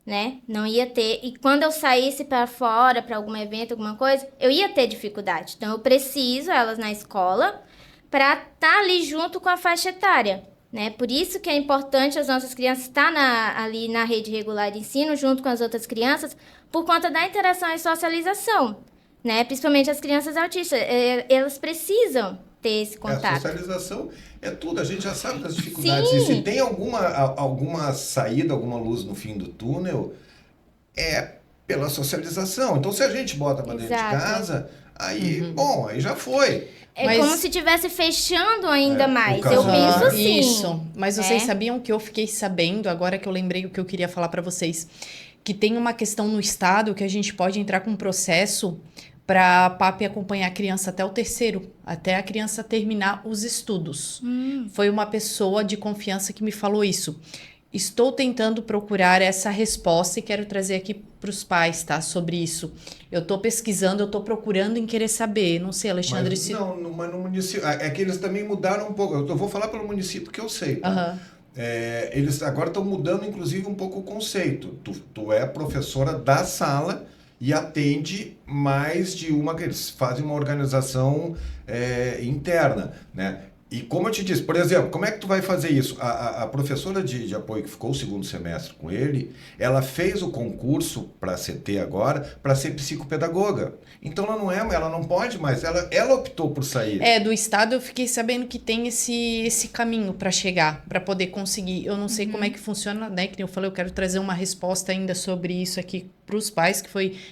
Speaker 4: né? Não ia ter. E quando eu saísse para fora, para algum evento, alguma coisa, eu ia ter dificuldade. Então, eu preciso elas na escola para estar ali junto com a faixa etária, né? Por isso que é importante as nossas crianças estar ali na rede regular de ensino, junto com as outras crianças, por conta da interação e socialização, né? Principalmente as crianças autistas. Elas precisam ter esse contato.
Speaker 3: A socialização é tudo, a gente já sabe das dificuldades. Sim. E se tem alguma saída, alguma luz no fim do túnel, é pela socialização. Então, se a gente bota para dentro de casa, aí, bom, aí já foi.
Speaker 4: É
Speaker 1: Mas-
Speaker 4: como se estivesse fechando ainda mais.
Speaker 3: caso-
Speaker 4: Eu penso assim.
Speaker 1: Isso. Mas vocês
Speaker 4: É.
Speaker 1: sabiam que eu fiquei sabendo, agora que eu lembrei o que eu queria falar para vocês, que tem uma questão no estado que a gente pode entrar com um processo para a PAP acompanhar a criança até o terceiro, até a criança terminar os estudos. Foi uma pessoa de confiança que me falou isso. Estou tentando procurar essa resposta e quero trazer aqui para os pais, tá? Sobre isso. Eu estou pesquisando, eu estou procurando em querer saber. Não sei, Alexandre,
Speaker 3: Mas,
Speaker 1: se...
Speaker 3: não, mas no município. É que eles também mudaram um pouco. Eu vou falar pelo município que eu sei. Tá?
Speaker 1: Aham.
Speaker 3: Eles agora estão mudando, inclusive, um pouco o conceito. Tu é professora da sala e atende mais de uma. Eles fazem uma organização interna, né? E como eu te disse, por exemplo, como é que tu vai fazer isso? A professora de apoio que ficou o segundo semestre com ele, ela fez o concurso para a CT agora para ser psicopedagoga. Então ela não pode mais, ela optou por sair.
Speaker 1: Do estado eu fiquei sabendo que tem esse caminho para chegar, para poder conseguir. Eu não sei como é que funciona, né? Que nem eu falei, eu quero trazer uma resposta ainda sobre isso aqui para os pais, que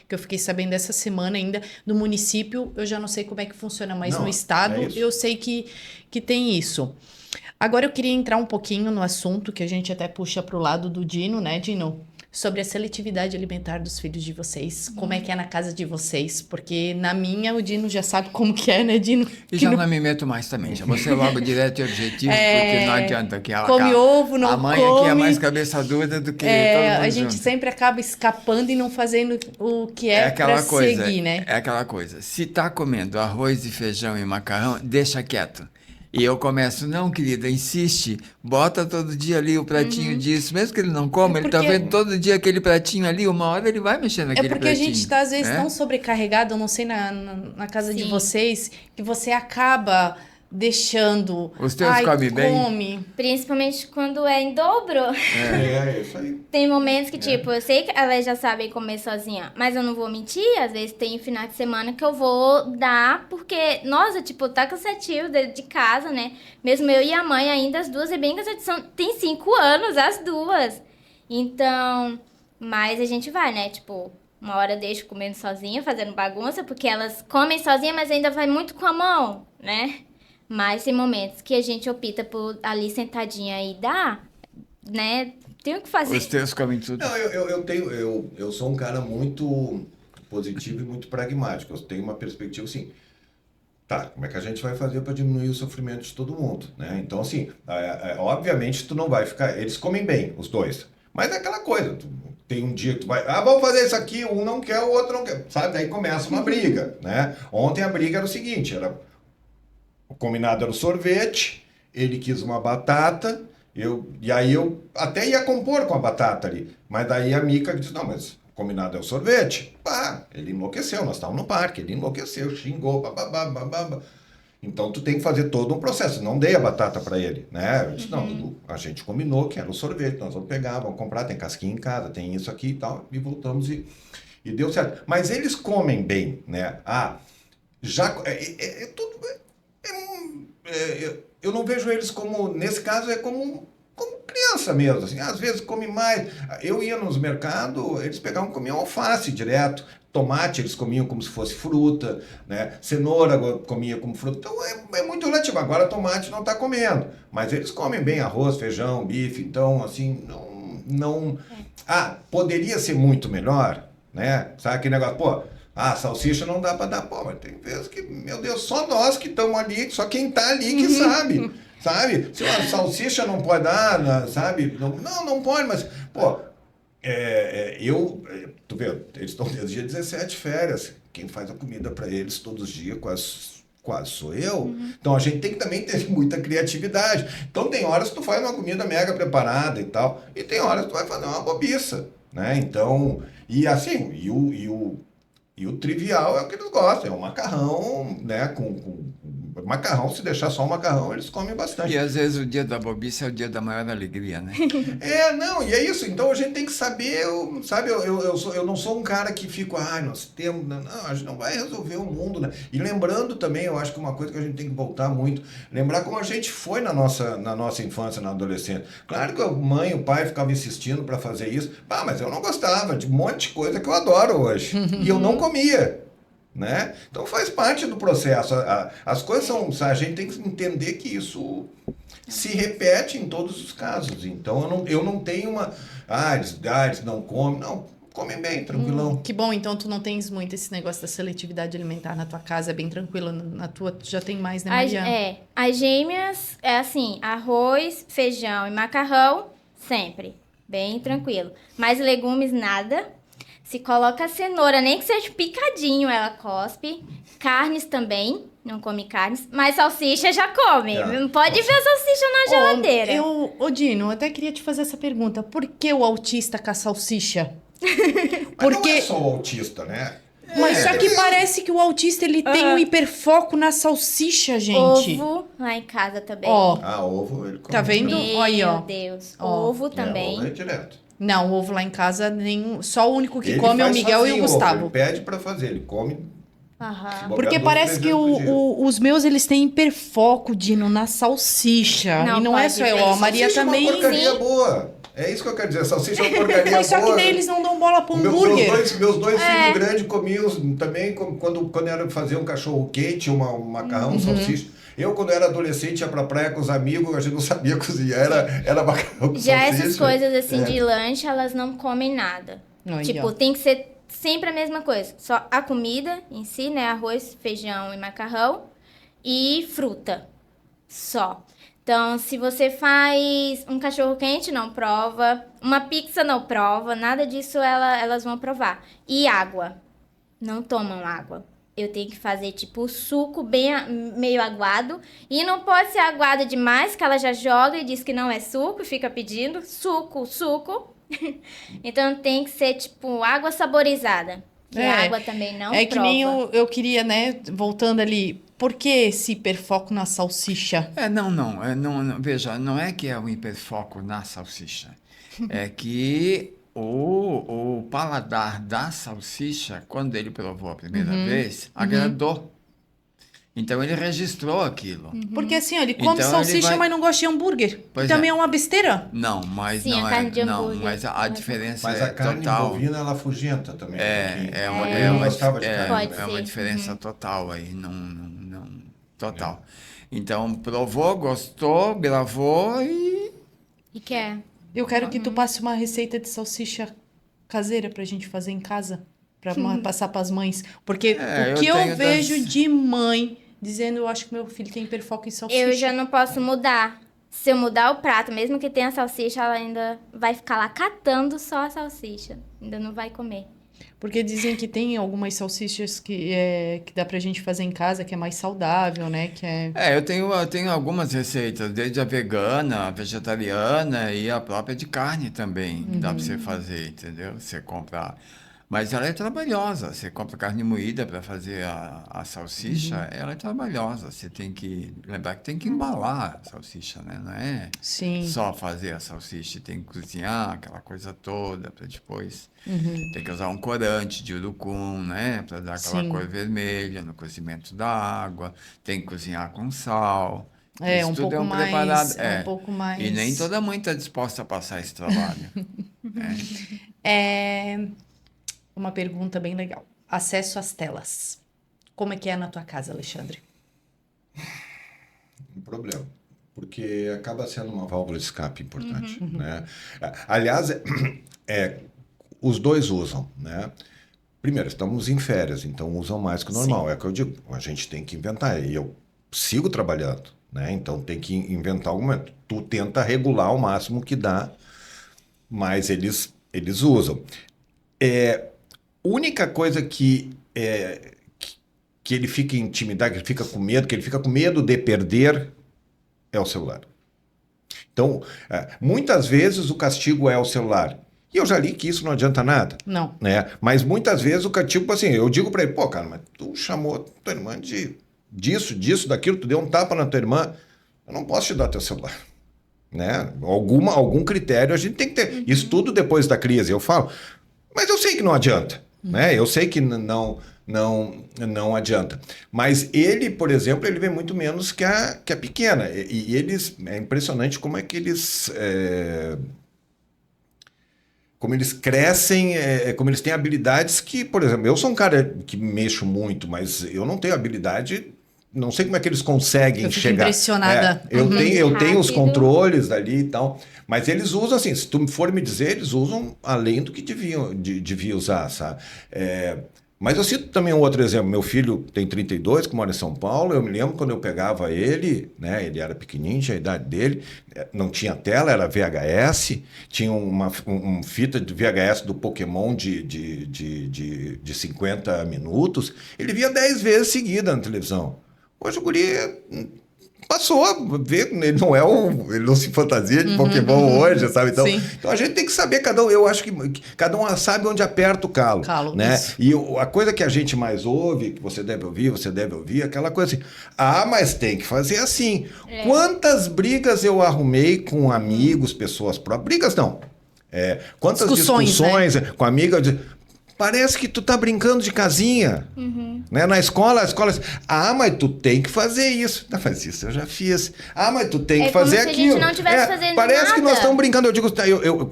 Speaker 1: eu fiquei sabendo essa semana ainda. No município, eu já não sei como é que funciona, mas
Speaker 3: Não,
Speaker 1: no estado
Speaker 3: é isso.
Speaker 1: eu sei que tem isso. Agora eu queria entrar um pouquinho no assunto que a gente até puxa para o lado do Dino, né, Dino? Sobre a seletividade alimentar dos filhos de vocês. Como é que é na casa de vocês? Porque na minha, o Dino já sabe como que é, né, Dino?
Speaker 2: E
Speaker 1: Que
Speaker 2: já
Speaker 1: não-
Speaker 2: não me meto mais também. Já vou ser logo direto e objetivo, porque não adianta que ela
Speaker 1: come ovo, não
Speaker 2: a mãe
Speaker 1: come.
Speaker 2: aqui é mais cabeça dura do que todo mundo
Speaker 1: A gente
Speaker 2: junto.
Speaker 1: sempre acaba escapando e não fazendo o que
Speaker 2: É
Speaker 1: é
Speaker 2: aquela
Speaker 1: para
Speaker 2: coisa,
Speaker 1: seguir, né?
Speaker 2: é aquela coisa. Se tá comendo arroz e feijão e macarrão, deixa quieto. E eu começo, não, querida, insiste, bota todo dia ali o pratinho disso, mesmo que ele não coma, ele tá
Speaker 1: porque-
Speaker 2: vendo todo dia aquele pratinho ali, uma hora ele vai mexer
Speaker 1: É
Speaker 2: naquele
Speaker 1: porque a
Speaker 2: pratinho.
Speaker 1: gente está, às vezes,
Speaker 2: né?
Speaker 1: tão sobrecarregado, eu não sei, na casa de
Speaker 4: Sim.
Speaker 1: vocês, que você acaba deixando.
Speaker 2: Os teus comem bem?
Speaker 1: come.
Speaker 4: Principalmente quando é em dobro.
Speaker 3: É isso aí.
Speaker 4: Tem momentos que, tipo, eu sei que elas já sabem comer sozinha, mas eu não vou mentir. Às vezes tem final de semana que eu vou dar, porque, nossa, tipo, tá cansativo de casa, né? Mesmo eu e a mãe, ainda as duas é bem cansativo. Tem 5 anos, as duas. Então, mas a gente vai, né? Tipo, uma hora eu deixo comendo sozinha, fazendo bagunça, porque elas comem sozinha, mas ainda vai muito com a mão, né? Mas tem momentos que a gente opta por ali sentadinha e dar, né? Tem o que fazer.
Speaker 2: Os teus comem tudo.
Speaker 3: Não, eu sou um cara muito positivo e muito pragmático. Eu tenho uma perspectiva assim. Tá, como é que a gente vai fazer para diminuir o sofrimento de todo mundo, né? Então, assim, obviamente tu não vai ficar... Eles comem bem, os dois. Mas é aquela coisa, tem um dia que tu vai... vamos fazer isso aqui, um não quer, o outro não quer. Sabe? Daí começa uma briga, né? Ontem a briga era o seguinte, o combinado era o sorvete, ele quis uma batata, e aí eu até ia compor com a batata ali. Mas daí a Mica disse, não, mas o combinado é o sorvete. Pá, ele enlouqueceu, nós estávamos no parque, ele enlouqueceu, xingou, babá. Então tu tem que fazer todo um processo. Não dei a batata para ele, né? Eu disse, não, Dudu, a gente combinou que era o sorvete, nós vamos pegar, vamos comprar, tem casquinha em casa, tem isso aqui e tal, e voltamos e deu certo. Mas eles comem bem, né? Eu não vejo eles como, nesse caso, como criança mesmo, assim, às vezes come mais. Eu ia nos mercados, eles pegavam e comiam alface direto, tomate eles comiam como se fosse fruta, né? Cenoura comia como fruta, então é muito relativo. Agora tomate não está comendo, mas eles comem bem arroz, feijão, bife, então assim, não... poderia ser muito melhor, né? Sabe aquele negócio, pô, salsicha não dá para dar, pô, mas tem vezes que, meu Deus, só nós que estamos ali, só quem está ali que sabe. Sabe? Se uma salsicha não pode dar, sabe? Não pode, mas, pô, tu vê, eles estão desde dia 17 férias. Quem faz a comida para eles todos os dias, quase sou eu. Então a gente tem que também ter muita criatividade. Então tem horas que tu faz uma comida mega preparada e tal, e tem horas que tu vai fazer uma bobiça, né? Então, e assim, e o trivial é o que eles gostam, é o macarrão, né? Macarrão, se deixar só o macarrão, eles comem bastante.
Speaker 2: E às vezes o dia da bobice é o dia da maior alegria, né?
Speaker 3: E é isso. Então a gente tem que saber, sabe? Eu não sou um cara que fico, nós temos. Não, a gente não vai resolver o mundo, né? E lembrando também, eu acho que uma coisa que a gente tem que voltar muito, lembrar como a gente foi na nossa infância, na adolescência. Claro que a mãe e o pai ficavam insistindo para fazer isso, mas eu não gostava de um monte de coisa que eu adoro hoje. E eu não comia. né? Então faz parte do processo. As coisas são... A gente tem que entender que isso se repete em todos os casos. Então eu não tenho uma... eles não comem. Não, comem bem, tranquilão.
Speaker 1: Que bom, então tu não tens muito esse negócio da seletividade alimentar na tua casa, é bem tranquilo. Na tua tu já tem mais, né, Mariana?
Speaker 4: As gêmeas é assim, arroz, feijão e macarrão, sempre, bem tranquilo. Mas legumes, nada. Se coloca cenoura, nem que seja picadinho, ela cospe. Carnes também, não come carnes. Mas salsicha já come. Não pode ver a salsicha na geladeira.
Speaker 1: Dino, eu até queria te fazer essa pergunta. Por que o autista com a salsicha?
Speaker 3: Porque... não é só o autista, né?
Speaker 1: Mas só que parece que o autista, ele tem um hiperfoco na salsicha, gente.
Speaker 4: Ovo, lá em casa também.
Speaker 3: Ovo ele come.
Speaker 1: Tá vendo? Aí, ó.
Speaker 4: Meu Deus. Ovo também.
Speaker 3: Ovo é direto.
Speaker 1: Não, ovo lá em casa, só o único que come é o Miguel e o Gustavo.
Speaker 3: Ele pede pra fazer, ele come.
Speaker 1: Porque parece que os meus, eles têm hiperfoco, Dino, na salsicha. E não é só eu, a Maria também.
Speaker 3: É uma porcaria boa. É isso que eu quero dizer, salsicha é uma porcaria boa.
Speaker 1: Mas só que daí eles não dão bola pro hambúrguer.
Speaker 3: Meus dois filhos grandes comiam também, quando era fazer um cachorro quente, um macarrão, salsicha. Eu, quando era adolescente, ia pra praia com os amigos, a gente não sabia cozinhar, era macarrão com
Speaker 4: Já
Speaker 3: salsicha.
Speaker 4: essas coisas assim de lanche, elas não comem nada. Tipo, tem que ser sempre a mesma coisa. Só a comida em si, né? Arroz, feijão e macarrão. E fruta. Só. Então, se você faz um cachorro quente, não prova. Uma pizza, não prova. Nada disso elas vão provar. E água. Não tomam água. Eu tenho que fazer, tipo, suco meio aguado. E não pode ser aguado demais, que ela já joga e diz que não é suco. E fica pedindo suco. Então, tem que ser, tipo, água saborizada. Que água também não prova.
Speaker 1: É que nem eu queria, né, voltando ali... Por que esse hiperfoco na salsicha?
Speaker 2: Não, veja, não é que é um hiperfoco na salsicha. É que o paladar da salsicha, quando ele provou a primeira vez, agradou. Então ele registrou aquilo.
Speaker 1: Porque assim, ele come salsicha, mas não gosta de hambúrguer. Também é uma besteira.
Speaker 2: Não, mas
Speaker 4: Sim,
Speaker 2: não
Speaker 4: a
Speaker 2: é.
Speaker 4: carne de
Speaker 2: Não,
Speaker 4: hambúrguer.
Speaker 2: mas a diferença
Speaker 3: mas
Speaker 2: é
Speaker 3: a carne
Speaker 2: total.
Speaker 3: bovina, ela afugenta também.
Speaker 2: É uma diferença total aí. Não, total. Então, provou, gostou, gravou e...
Speaker 4: E quer?
Speaker 1: Eu quero que tu passe uma receita de salsicha caseira pra gente fazer em casa. Pra passar pras mães. Porque o que eu vejo de mãe dizendo, eu acho que meu filho tem hiperfoco em salsicha.
Speaker 4: Eu já não posso mudar. Se eu mudar o prato, mesmo que tenha salsicha, ela ainda vai ficar lá catando só a salsicha. Ainda não vai comer.
Speaker 1: Porque dizem que tem algumas salsichas que dá pra gente fazer em casa, que é mais saudável, né?
Speaker 2: Eu tenho algumas receitas, desde a vegana, a vegetariana e a própria de carne também, que dá pra você fazer, entendeu? Você compra... Mas ela é trabalhosa. Você compra carne moída para fazer a salsicha, ela é trabalhosa. Você tem que lembrar que tem que embalar a salsicha, né? Não é só fazer a salsicha. Tem que cozinhar aquela coisa toda para depois... Tem que usar um corante de urucum, né? Para dar aquela cor vermelha no cozimento da água. Tem que cozinhar com sal. Isso
Speaker 1: um
Speaker 2: tudo
Speaker 1: pouco mais...
Speaker 2: preparado.
Speaker 1: Um pouco mais...
Speaker 2: E nem toda mãe está disposta a passar esse trabalho.
Speaker 1: Uma pergunta bem legal. Acesso às telas. Como é que é na tua casa, Alexandre?
Speaker 3: Um problema. Porque acaba sendo uma válvula de escape importante. Né? Aliás, os dois usam. Né? Primeiro, estamos em férias, então usam mais que o normal. É o que eu digo. A gente tem que inventar. E eu sigo trabalhando. Né? Então tem que inventar algum momento. Tu tenta regular ao máximo que dá, mas eles usam. Única coisa que ele fica intimidado, que ele fica com medo de perder, é o celular. Então, muitas vezes o castigo é o celular. E eu já li que isso não adianta nada.
Speaker 1: Não.
Speaker 3: Né? Mas muitas vezes o castigo, assim, eu digo pra ele, pô, cara, mas tu chamou tua irmã disso, daquilo, tu deu um tapa na tua irmã, eu não posso te dar teu celular. Né? Algum critério a gente tem que ter. Isso tudo depois da crise, eu falo. Mas eu sei que não adianta. Né? Eu sei que não adianta. Mas ele, por exemplo, ele vê muito menos que a pequena. E eles, é impressionante como é que eles como eles crescem, como eles têm habilidades que, por exemplo, eu sou um cara que mexo muito, mas eu não tenho habilidade, não sei como é que eles conseguem
Speaker 1: Eu fico
Speaker 3: chegar.
Speaker 1: impressionada.
Speaker 3: Eu tenho os
Speaker 4: Rápido.
Speaker 3: controles ali e tal, mas eles usam assim, se tu for me dizer, eles usam além do que devia usar, sabe? Mas eu cito também um outro exemplo. Meu filho tem 32, que mora em São Paulo. Eu me lembro quando eu pegava ele, né? Ele era pequenininho, tinha a idade dele. Não tinha tela, era VHS. Tinha um fita de VHS do Pokémon de 50 minutos. Ele via 10 vezes seguida na televisão. Hoje o guri passou a ver, ele não se fantasia de Pokémon hoje, sabe? Então a gente tem que saber, eu acho que cada um sabe onde aperta o calo. Né?
Speaker 1: Isso.
Speaker 3: E a coisa que a gente mais ouve, que você deve ouvir, aquela coisa assim, mas tem que fazer assim. Quantas brigas eu arrumei com amigos, pessoas próprias, brigas não, quantas discussões
Speaker 1: né?
Speaker 3: com amigas, parece que tu tá brincando de casinha. Né? Na escola, mas tu tem que fazer isso. Não, mas isso eu já fiz. Mas tu tem que fazer aquilo.
Speaker 4: Como se a gente não estivesse fazendo
Speaker 3: parece
Speaker 4: nada.
Speaker 3: que nós estamos brincando. Eu digo,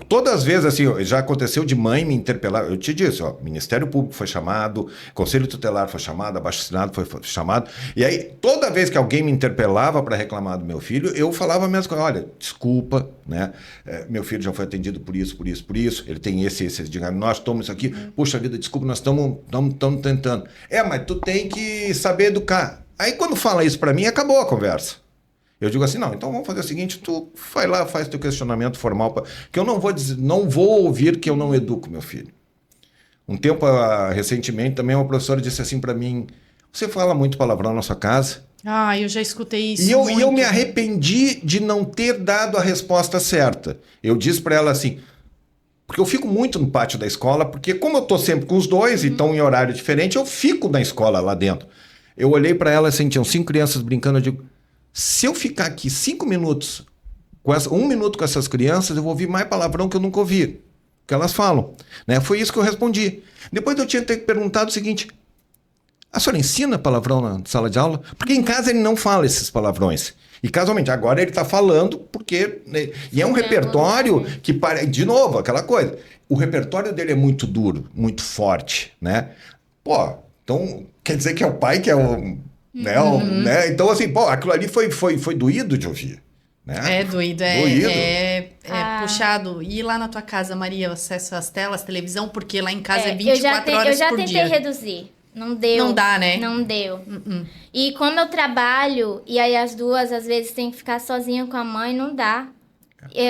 Speaker 3: todas as vezes, assim, já aconteceu de mãe me interpelar. Eu te disse, Ministério Público foi chamado, Conselho Tutelar foi chamado, Abaixo-Assinado foi chamado. E aí, toda vez que alguém me interpelava para reclamar do meu filho, eu falava a mesma coisa. Olha, desculpa, né? Meu filho já foi atendido por isso. Ele tem esse. Nós tomamos isso aqui. Puxa vida, desculpa, nós estamos tentando. Mas tu tem que saber educar. Aí quando fala isso pra mim, acabou a conversa. Eu digo assim, não, então vamos fazer o seguinte, tu vai lá, faz teu questionamento formal, que eu não vou ouvir que eu não educo meu filho. Um tempo, recentemente, também uma professora disse assim pra mim, você fala muito palavrão na sua casa?
Speaker 1: Eu já escutei isso
Speaker 3: E eu me arrependi de não ter dado a resposta certa. Eu disse pra ela assim, porque eu fico muito no pátio da escola, porque como eu tô sempre com os dois e estão em horário diferente, eu fico na escola lá dentro. Eu olhei para ela assim, tinham 5 crianças brincando, eu digo, se eu ficar aqui 5 minutos, 1 minuto com essas crianças, eu vou ouvir mais palavrão que eu nunca ouvi, que elas falam. Né? Foi isso que eu respondi. Depois eu tinha perguntado o seguinte, a senhora ensina palavrão na sala de aula? Porque em casa ele não fala esses palavrões. E casualmente, agora ele está falando porque... Né, e é um repertório que, de novo, aquela coisa. O repertório dele é muito duro, muito forte, né? Então quer dizer que é o pai que é o... Né? Então, assim, aquilo ali foi doído de ouvir. Né?
Speaker 1: É doído, puxado. E lá na tua casa, Maria, acesso às telas, televisão, porque lá em casa é 24 horas por dia.
Speaker 4: Eu já tentei reduzir. Não deu.
Speaker 1: Não dá, né?
Speaker 4: Não deu. E como eu trabalho, e aí as duas, às vezes, tem que ficar sozinha com a mãe, não dá.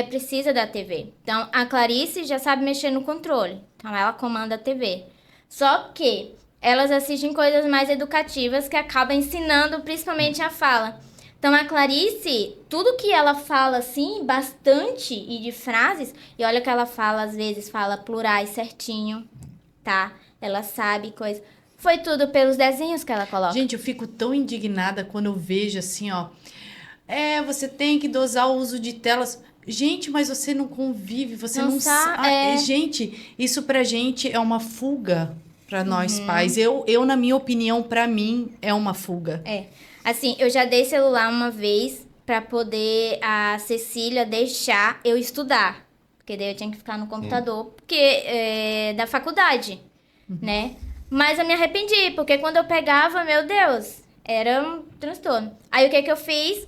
Speaker 4: Precisa da TV. Então, a Clarice já sabe mexer no controle. Então, ela comanda a TV. Só que elas assistem coisas mais educativas que acabam ensinando, principalmente a fala. Então, a Clarice, tudo que ela fala, assim, bastante, e de frases, e olha que ela fala, às vezes, fala plurais certinho, tá? Ela sabe coisa... Foi tudo pelos desenhos que ela coloca.
Speaker 1: Gente, eu fico tão indignada quando eu vejo assim, você tem que dosar o uso de telas. Gente, mas você não convive, você não sabe. Gente, isso pra gente é uma fuga pra nós pais. Eu, na minha opinião, pra mim, é uma fuga.
Speaker 4: Assim, eu já dei celular uma vez pra poder a Cecília deixar eu estudar. Porque daí eu tinha que ficar no computador, porque da faculdade, né? Mas eu me arrependi, porque quando eu pegava, meu Deus, era um transtorno. Aí o que eu fiz?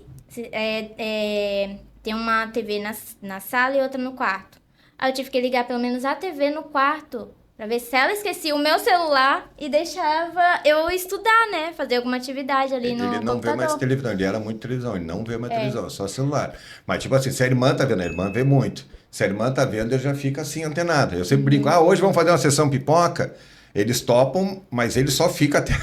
Speaker 4: Tem uma TV na sala e outra no quarto. Aí eu tive que ligar pelo menos a TV no quarto, pra ver se ela esquecia o meu celular e deixava eu estudar, né? Fazer alguma atividade ali no computador.
Speaker 3: Ele não vê mais televisão, ele era muito televisão, ele não vê mais televisão, só celular. Mas tipo assim, se a irmã tá vendo, a irmã vê muito. Se a irmã tá vendo, ele já fica assim, antenado. Eu sempre brinco, hoje vamos fazer uma sessão pipoca. Eles topam, mas ele só fica até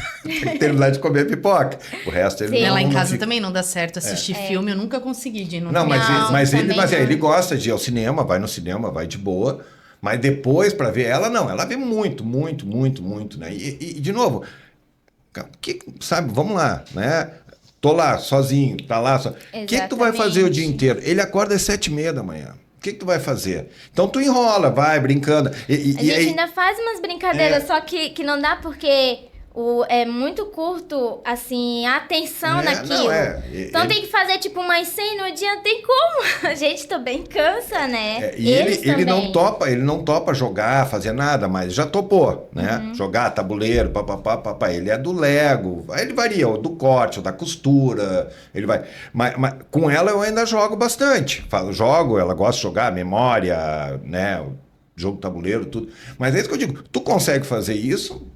Speaker 3: terminar de comer pipoca. O resto ele não...
Speaker 1: Lá em casa também não dá certo assistir filme, eu nunca consegui de
Speaker 3: Não, mas ele gosta de ir ao cinema, vai no cinema, vai de boa. Mas depois, para ver ela, não. Ela vê muito, né? E de novo, sabe, vamos lá, né? Tô lá, sozinho, tá lá. O que tu vai fazer o dia inteiro? Ele acorda às 7h30 da manhã. O que tu vai fazer? Então tu enrola, vai brincando.
Speaker 4: A gente ainda faz umas brincadeiras, só que não dá porque É muito curto, assim, a atenção
Speaker 3: É,
Speaker 4: naquilo.
Speaker 3: não,
Speaker 4: Então
Speaker 3: ele-
Speaker 4: tem que fazer, tipo, umas 100 no dia, tem como. A gente também cansa, né?
Speaker 3: E
Speaker 4: Eles
Speaker 3: ele
Speaker 4: também.
Speaker 3: ele não topa jogar, fazer nada, mas já topou, né? Jogar tabuleiro, papapá, ele é do Lego, aí ele varia, ou do corte, ou da costura, ele vai. Mas com ela eu ainda jogo bastante. Jogo, ela gosta de jogar, memória, né? Jogo tabuleiro, tudo. Mas é isso que eu digo, tu consegue fazer isso?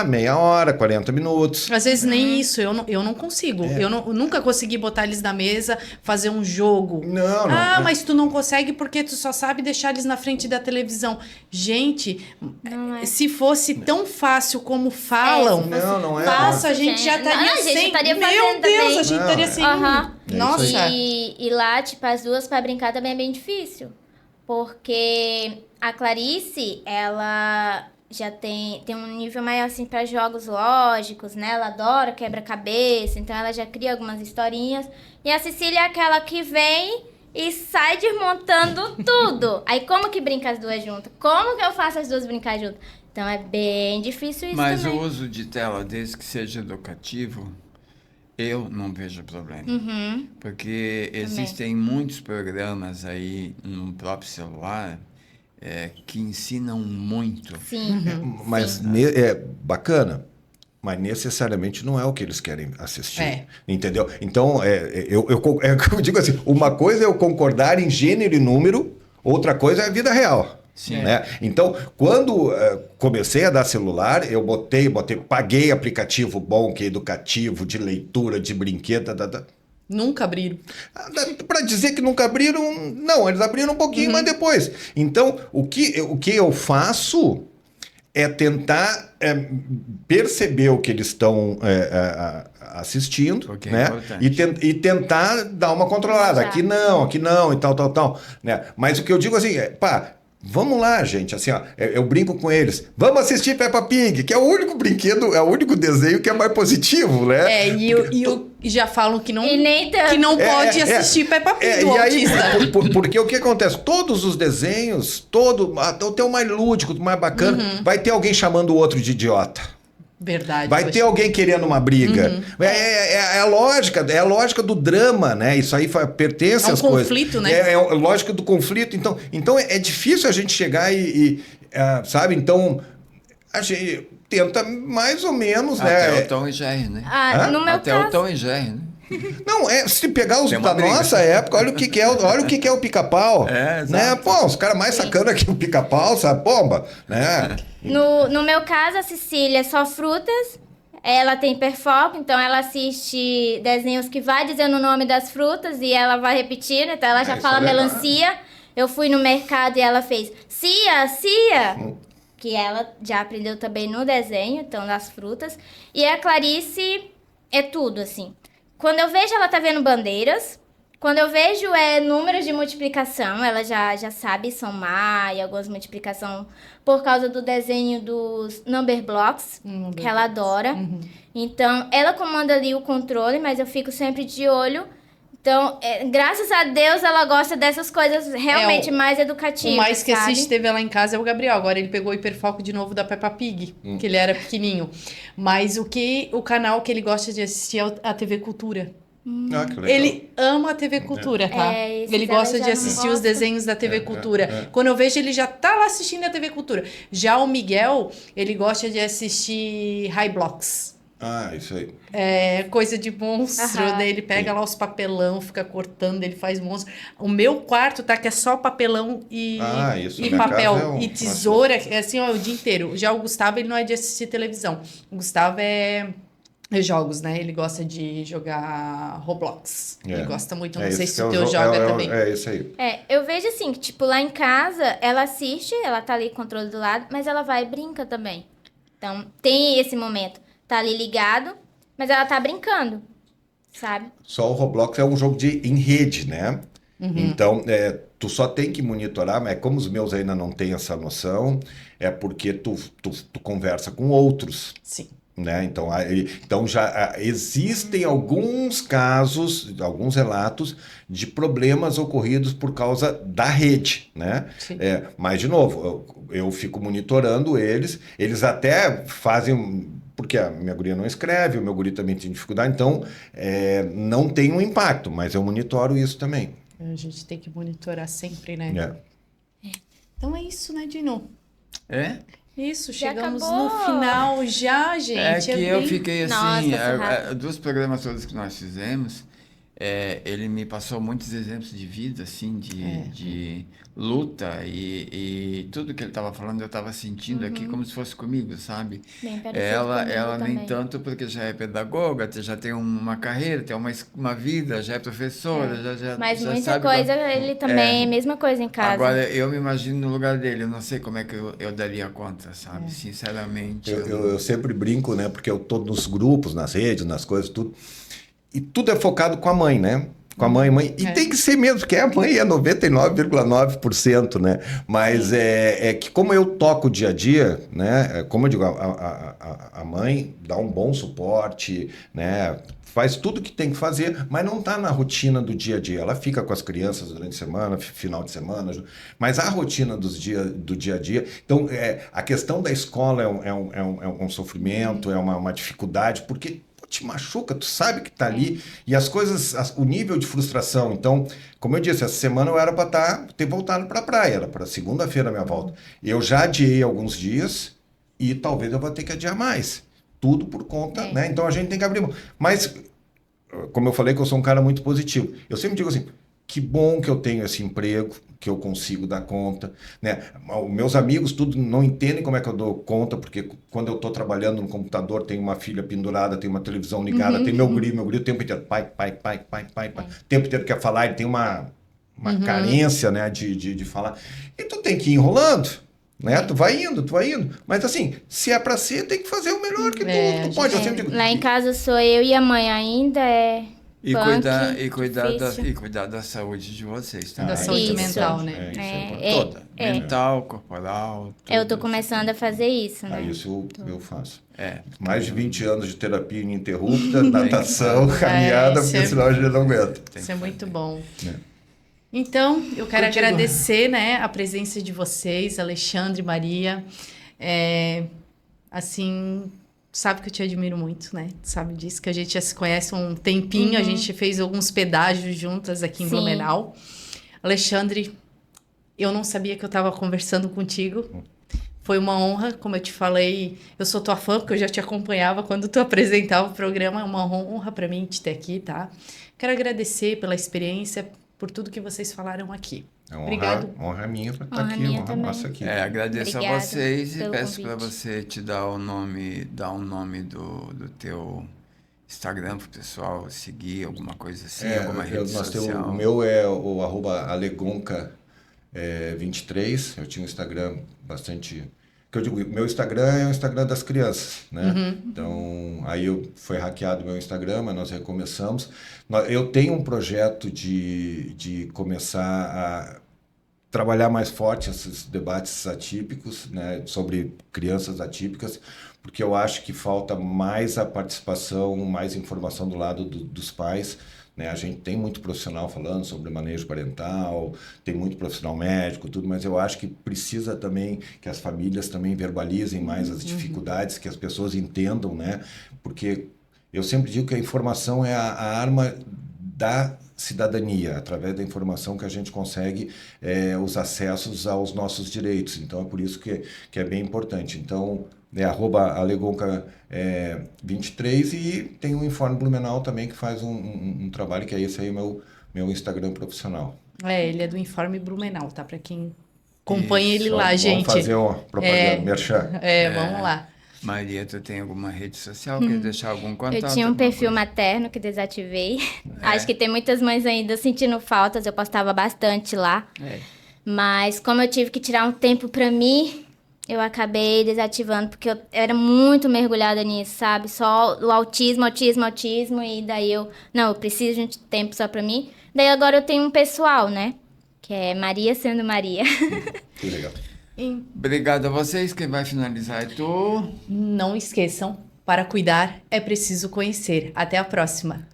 Speaker 3: Meia hora, 40 minutos.
Speaker 1: Às vezes nem isso, eu não consigo.
Speaker 3: É.
Speaker 1: Eu nunca consegui botar eles na mesa, fazer um jogo.
Speaker 3: Não.
Speaker 1: Mas tu não consegue porque tu só sabe deixar eles na frente da televisão. Gente,
Speaker 4: Não é.
Speaker 1: se fosse tão fácil como falam,
Speaker 3: Não é.
Speaker 1: nossa, a gente já estaria
Speaker 4: Não, a gente
Speaker 1: sem.
Speaker 4: estaria
Speaker 1: Meu
Speaker 4: fazendo
Speaker 1: Deus,
Speaker 4: também.
Speaker 1: a gente
Speaker 3: Não,
Speaker 1: estaria
Speaker 3: é.
Speaker 1: sem.
Speaker 4: Aham.
Speaker 1: Nossa.
Speaker 4: E lá, tipo, as duas pra brincar também é bem difícil. Porque a Clarice, ela já tem um nível maior, assim, para jogos lógicos, né? Ela adora quebra-cabeça, então ela já cria algumas historinhas. E a Cecília é aquela que vem e sai desmontando tudo. Aí como que brinca as duas juntas? Como que eu faço as duas brincar juntas? Então é bem difícil isso
Speaker 2: Mas
Speaker 4: também.
Speaker 2: o uso de tela, desde que seja educativo, eu não vejo problema. Porque existem muitos programas aí no próprio celular que ensinam muito.
Speaker 4: Sim.
Speaker 3: Mas é bacana, mas necessariamente não é o que eles querem assistir.
Speaker 1: É.
Speaker 3: Entendeu? Então, eu digo assim, uma coisa é eu concordar em gênero e número, outra coisa é a vida real.
Speaker 2: Sim.
Speaker 3: Né? Então, quando comecei a dar celular, eu paguei aplicativo bom, que é educativo, de leitura, de brinquedo,
Speaker 1: Nunca abriram.
Speaker 3: Para dizer que nunca abriram, não, eles abriram um pouquinho, mas depois. Então, o que eu faço é tentar perceber o que eles estão assistindo,
Speaker 2: Porque é
Speaker 3: né?
Speaker 2: importante.
Speaker 3: E tentar dar uma controlada.
Speaker 4: Já.
Speaker 3: Aqui não, e tal, né? Mas o que eu digo assim, vamos lá, gente, assim, ó, eu brinco com eles. Vamos assistir Peppa Pig, que é o único brinquedo, é o único desenho que é mais positivo, né?
Speaker 1: E já falam que não,
Speaker 4: E nem tanto.
Speaker 1: que não pode assistir Peppa Pig do
Speaker 3: e aí,
Speaker 1: autista.
Speaker 3: porque o que acontece? Todos os desenhos, até o mais lúdico, o mais bacana, vai ter alguém chamando o outro de idiota.
Speaker 1: Verdade.
Speaker 3: Vai
Speaker 1: poxa.
Speaker 3: ter alguém querendo uma briga. É a lógica do drama, né? Isso aí pertence
Speaker 1: É um
Speaker 3: às coisas.
Speaker 1: conflito, né?
Speaker 3: É a lógica do conflito. Então é difícil a gente chegar sabe? Então, a gente tenta mais ou menos,
Speaker 2: Até
Speaker 3: né?
Speaker 2: o Tom e Jerry, né?
Speaker 4: No meu
Speaker 2: Até o
Speaker 4: caso,
Speaker 2: Tom e Jerry, né?
Speaker 3: Não, se pegar os
Speaker 2: Tem uma
Speaker 3: da
Speaker 2: briga.
Speaker 3: nossa época, olha o que é o pica-pau.
Speaker 2: É,
Speaker 3: né?
Speaker 2: exato.
Speaker 3: Pô, os caras mais sacana que o pica-pau, sabe? Bomba, né?
Speaker 4: no meu caso, a Cecília é só frutas. Ela tem hiperfoco, então ela assiste desenhos que vai dizendo o nome das frutas e ela vai repetindo. Então ela já
Speaker 3: isso
Speaker 4: fala
Speaker 3: é legal.
Speaker 4: melancia. Eu fui no mercado e ela fez Cia. Que ela já aprendeu também no desenho, então, das frutas. E a Clarice é tudo, assim. Quando eu vejo, ela tá vendo bandeiras. Quando eu vejo números de multiplicação, ela já sabe somar e algumas multiplicação por causa do desenho dos number blocks, que ela adora. Então, ela comanda ali o controle, mas eu fico sempre de olho. Então, graças a Deus, ela gosta dessas coisas realmente mais educativas,
Speaker 1: O mais que
Speaker 4: sabe?
Speaker 1: assiste TV lá em casa é o Gabriel. Agora ele pegou o hiperfoco de novo da Peppa Pig, que ele era pequenininho. Mas o canal que ele gosta de assistir é a TV Cultura.
Speaker 3: Que legal.
Speaker 1: Ele ama a TV Cultura, tá?
Speaker 4: esses
Speaker 1: Ele gosta
Speaker 4: ela
Speaker 1: de
Speaker 4: já não
Speaker 1: assistir os
Speaker 4: gosta.
Speaker 1: desenhos da TV Cultura. Quando eu vejo, ele já tá lá assistindo a TV Cultura. Já o Miguel, ele gosta de assistir High Blocks.
Speaker 3: Isso aí.
Speaker 1: É coisa de monstro,
Speaker 4: Aham.
Speaker 1: daí ele pega lá os papelão, fica cortando, ele faz monstro. O meu quarto tá que é só papelão e
Speaker 3: Isso,
Speaker 1: e
Speaker 3: na minha
Speaker 1: papel
Speaker 3: casa é um-
Speaker 1: e tesoura, é assim, ó, o dia inteiro. Já o Gustavo, ele não é de assistir televisão. O Gustavo é jogos, né? Ele gosta de jogar Roblox. Ele gosta muito, não sei se o teu joga também.
Speaker 3: É isso aí.
Speaker 4: Eu vejo assim, que tipo, lá em casa, ela assiste, ela tá ali com o controle do lado, mas ela vai e brinca também. Então, tem esse momento. Tá ali ligado, mas ela tá brincando, sabe?
Speaker 3: Só o Roblox é um jogo em rede, né? Então, tu só tem que monitorar, mas como os meus ainda não têm essa noção, é porque tu conversa com outros.
Speaker 1: Sim.
Speaker 3: né? Então já existem alguns casos, alguns relatos de problemas ocorridos por causa da rede, né?
Speaker 1: Sim.
Speaker 3: Mas, de novo, eu fico monitorando eles até fazem... Porque a minha guria não escreve, o meu guri também tem dificuldade, então não tem um impacto, mas eu monitoro isso também.
Speaker 1: A gente tem que monitorar sempre, né? Então é isso, né, Dino? Isso,
Speaker 4: Já
Speaker 1: chegamos
Speaker 4: acabou.
Speaker 1: no final já, gente.
Speaker 2: É que eu
Speaker 1: bem-
Speaker 2: fiquei assim,
Speaker 4: Nossa, foi rápido.
Speaker 2: dos programas todos que nós fizemos, ele me passou muitos exemplos de vida, assim, de luta e tudo que ele estava falando eu estava sentindo aqui como se fosse comigo, sabe?
Speaker 4: Bem parecido
Speaker 2: Ela
Speaker 4: comigo
Speaker 2: nem
Speaker 4: também.
Speaker 2: tanto porque já é pedagoga, já tem uma carreira, tem uma vida, já é professora,
Speaker 4: Mas
Speaker 2: já
Speaker 4: muita
Speaker 2: sabe
Speaker 4: coisa, ele também, mesma coisa em casa.
Speaker 2: Agora, eu me imagino no lugar dele, eu não sei como é que eu daria conta, sabe? Sinceramente.
Speaker 3: Eu sempre brinco, né? Porque eu tô nos grupos, nas redes, nas coisas, tudo. E tudo é focado com a mãe, né? Com a mãe. E tem que ser mesmo, porque a mãe é 99,9%, né? Mas é que como eu toco o dia a dia, né? Como eu digo, a mãe dá um bom suporte, né? Faz tudo que tem que fazer, mas não está na rotina do dia a dia. Ela fica com as crianças durante a semana, final de semana, mas a rotina do dia a dia... Então, a questão da escola é um sofrimento, é uma dificuldade, porque te machuca, tu sabe que tá ali, e as coisas, o nível de frustração. Então, como eu disse, essa semana eu era para ter voltado para a praia, era para segunda-feira a minha volta. Eu já adiei alguns dias e talvez eu vou ter que adiar mais. Tudo por conta, né? Então a gente tem que abrir mão. Mas, como eu falei que eu sou um cara muito positivo, eu sempre digo assim, que bom que eu tenho esse emprego, que eu consigo dar conta, né? Os meus amigos tudo não entendem como é que eu dou conta, porque quando eu estou trabalhando no computador, tem uma filha pendurada, tem uma televisão ligada, tem meu guri o tempo inteiro, pai. O tempo inteiro quer falar, ele tem uma carência, né, de falar. E tu tem que ir enrolando, né? Tu vai indo. Mas assim, se é pra ser, tem que fazer o melhor que tu pode. Eu sempre digo,
Speaker 4: Lá em casa sou eu e a mãe ainda,
Speaker 2: E
Speaker 4: punk,
Speaker 2: cuidar da saúde de vocês, tá?
Speaker 1: Da saúde
Speaker 4: Isso.
Speaker 1: mental, né?
Speaker 3: isso é importante.
Speaker 2: Toda. Mental, corporal.
Speaker 4: Eu tô
Speaker 2: tudo.
Speaker 4: começando a fazer isso, né?
Speaker 3: Isso eu faço.
Speaker 2: É.
Speaker 3: Mais de 20 anos de terapia ininterrupta, natação, caminhada,
Speaker 1: isso
Speaker 3: porque senão a gente não aguenta.
Speaker 1: Isso é muito bom.
Speaker 3: É.
Speaker 1: Então, eu quero
Speaker 2: Continua.
Speaker 1: agradecer, né, a presença de vocês, Alexandre e Maria. Assim, sabe que eu te admiro muito, né? Sabe disso, que a gente já se conhece há um tempinho, a gente fez alguns pedágios juntas aqui em
Speaker 4: Sim.
Speaker 1: Blumenau. Alexandre, eu não sabia que eu estava conversando contigo. Foi uma honra, como eu te falei, eu sou tua fã, porque eu já te acompanhava quando tu apresentava o programa, é uma honra para mim te ter aqui, tá? Quero agradecer pela experiência, por tudo que vocês falaram aqui.
Speaker 3: É
Speaker 1: Obrigado.
Speaker 3: honra minha para estar
Speaker 4: Honra
Speaker 3: aqui,
Speaker 4: minha
Speaker 3: honra
Speaker 4: também.
Speaker 3: nossa aqui.
Speaker 2: Agradeço a
Speaker 4: Obrigada
Speaker 2: vocês e
Speaker 4: pelo
Speaker 2: peço para
Speaker 4: convite.
Speaker 2: você te dar um nome do teu Instagram pro pessoal seguir, alguma coisa assim, alguma rede social.
Speaker 3: O meu é o @alegonca 23. Eu tinha um Instagram bastante... Que eu digo, meu Instagram é o Instagram das crianças, né? Então, aí foi hackeado meu Instagram, mas nós recomeçamos. Eu tenho um projeto de começar a trabalhar mais forte esses debates atípicos, né, sobre crianças atípicas, porque eu acho que falta mais a participação, mais informação do lado dos pais, né? A gente tem muito profissional falando sobre manejo parental, tem muito profissional médico, tudo, mas eu acho que precisa também que as famílias também verbalizem mais as dificuldades, que as pessoas entendam, né? Porque eu sempre digo que a informação é a arma da cidadania, através da informação que a gente consegue os acessos aos nossos direitos. Então, é por isso que é bem importante. Então, @alegonca23 e tem o Informe Blumenau também, que faz um trabalho, que é esse aí, meu Instagram profissional.
Speaker 1: Ele é do Informe Blumenau, tá? Para quem acompanha ele lá,
Speaker 3: Vamos
Speaker 1: gente.
Speaker 3: fazer uma propaganda, merchan.
Speaker 1: Vamos lá.
Speaker 2: Maria, tu tem alguma rede social? Quer deixar algum contato?
Speaker 4: Eu tinha um
Speaker 2: alguma
Speaker 4: perfil
Speaker 2: coisa?
Speaker 4: materno que desativei. Acho que tem muitas mães ainda sentindo faltas, eu postava bastante lá. Mas como eu tive que tirar um tempo pra mim, eu acabei desativando, porque eu era muito mergulhada nisso, sabe? Só o autismo, e daí eu preciso de um tempo só pra mim. Daí agora eu tenho um pessoal, né? Que é Maria sendo Maria.
Speaker 3: Que legal.
Speaker 2: Obrigado a vocês. Quem vai finalizar é tu.
Speaker 1: Não esqueçam, Para cuidar, é preciso conhecer. Até a próxima!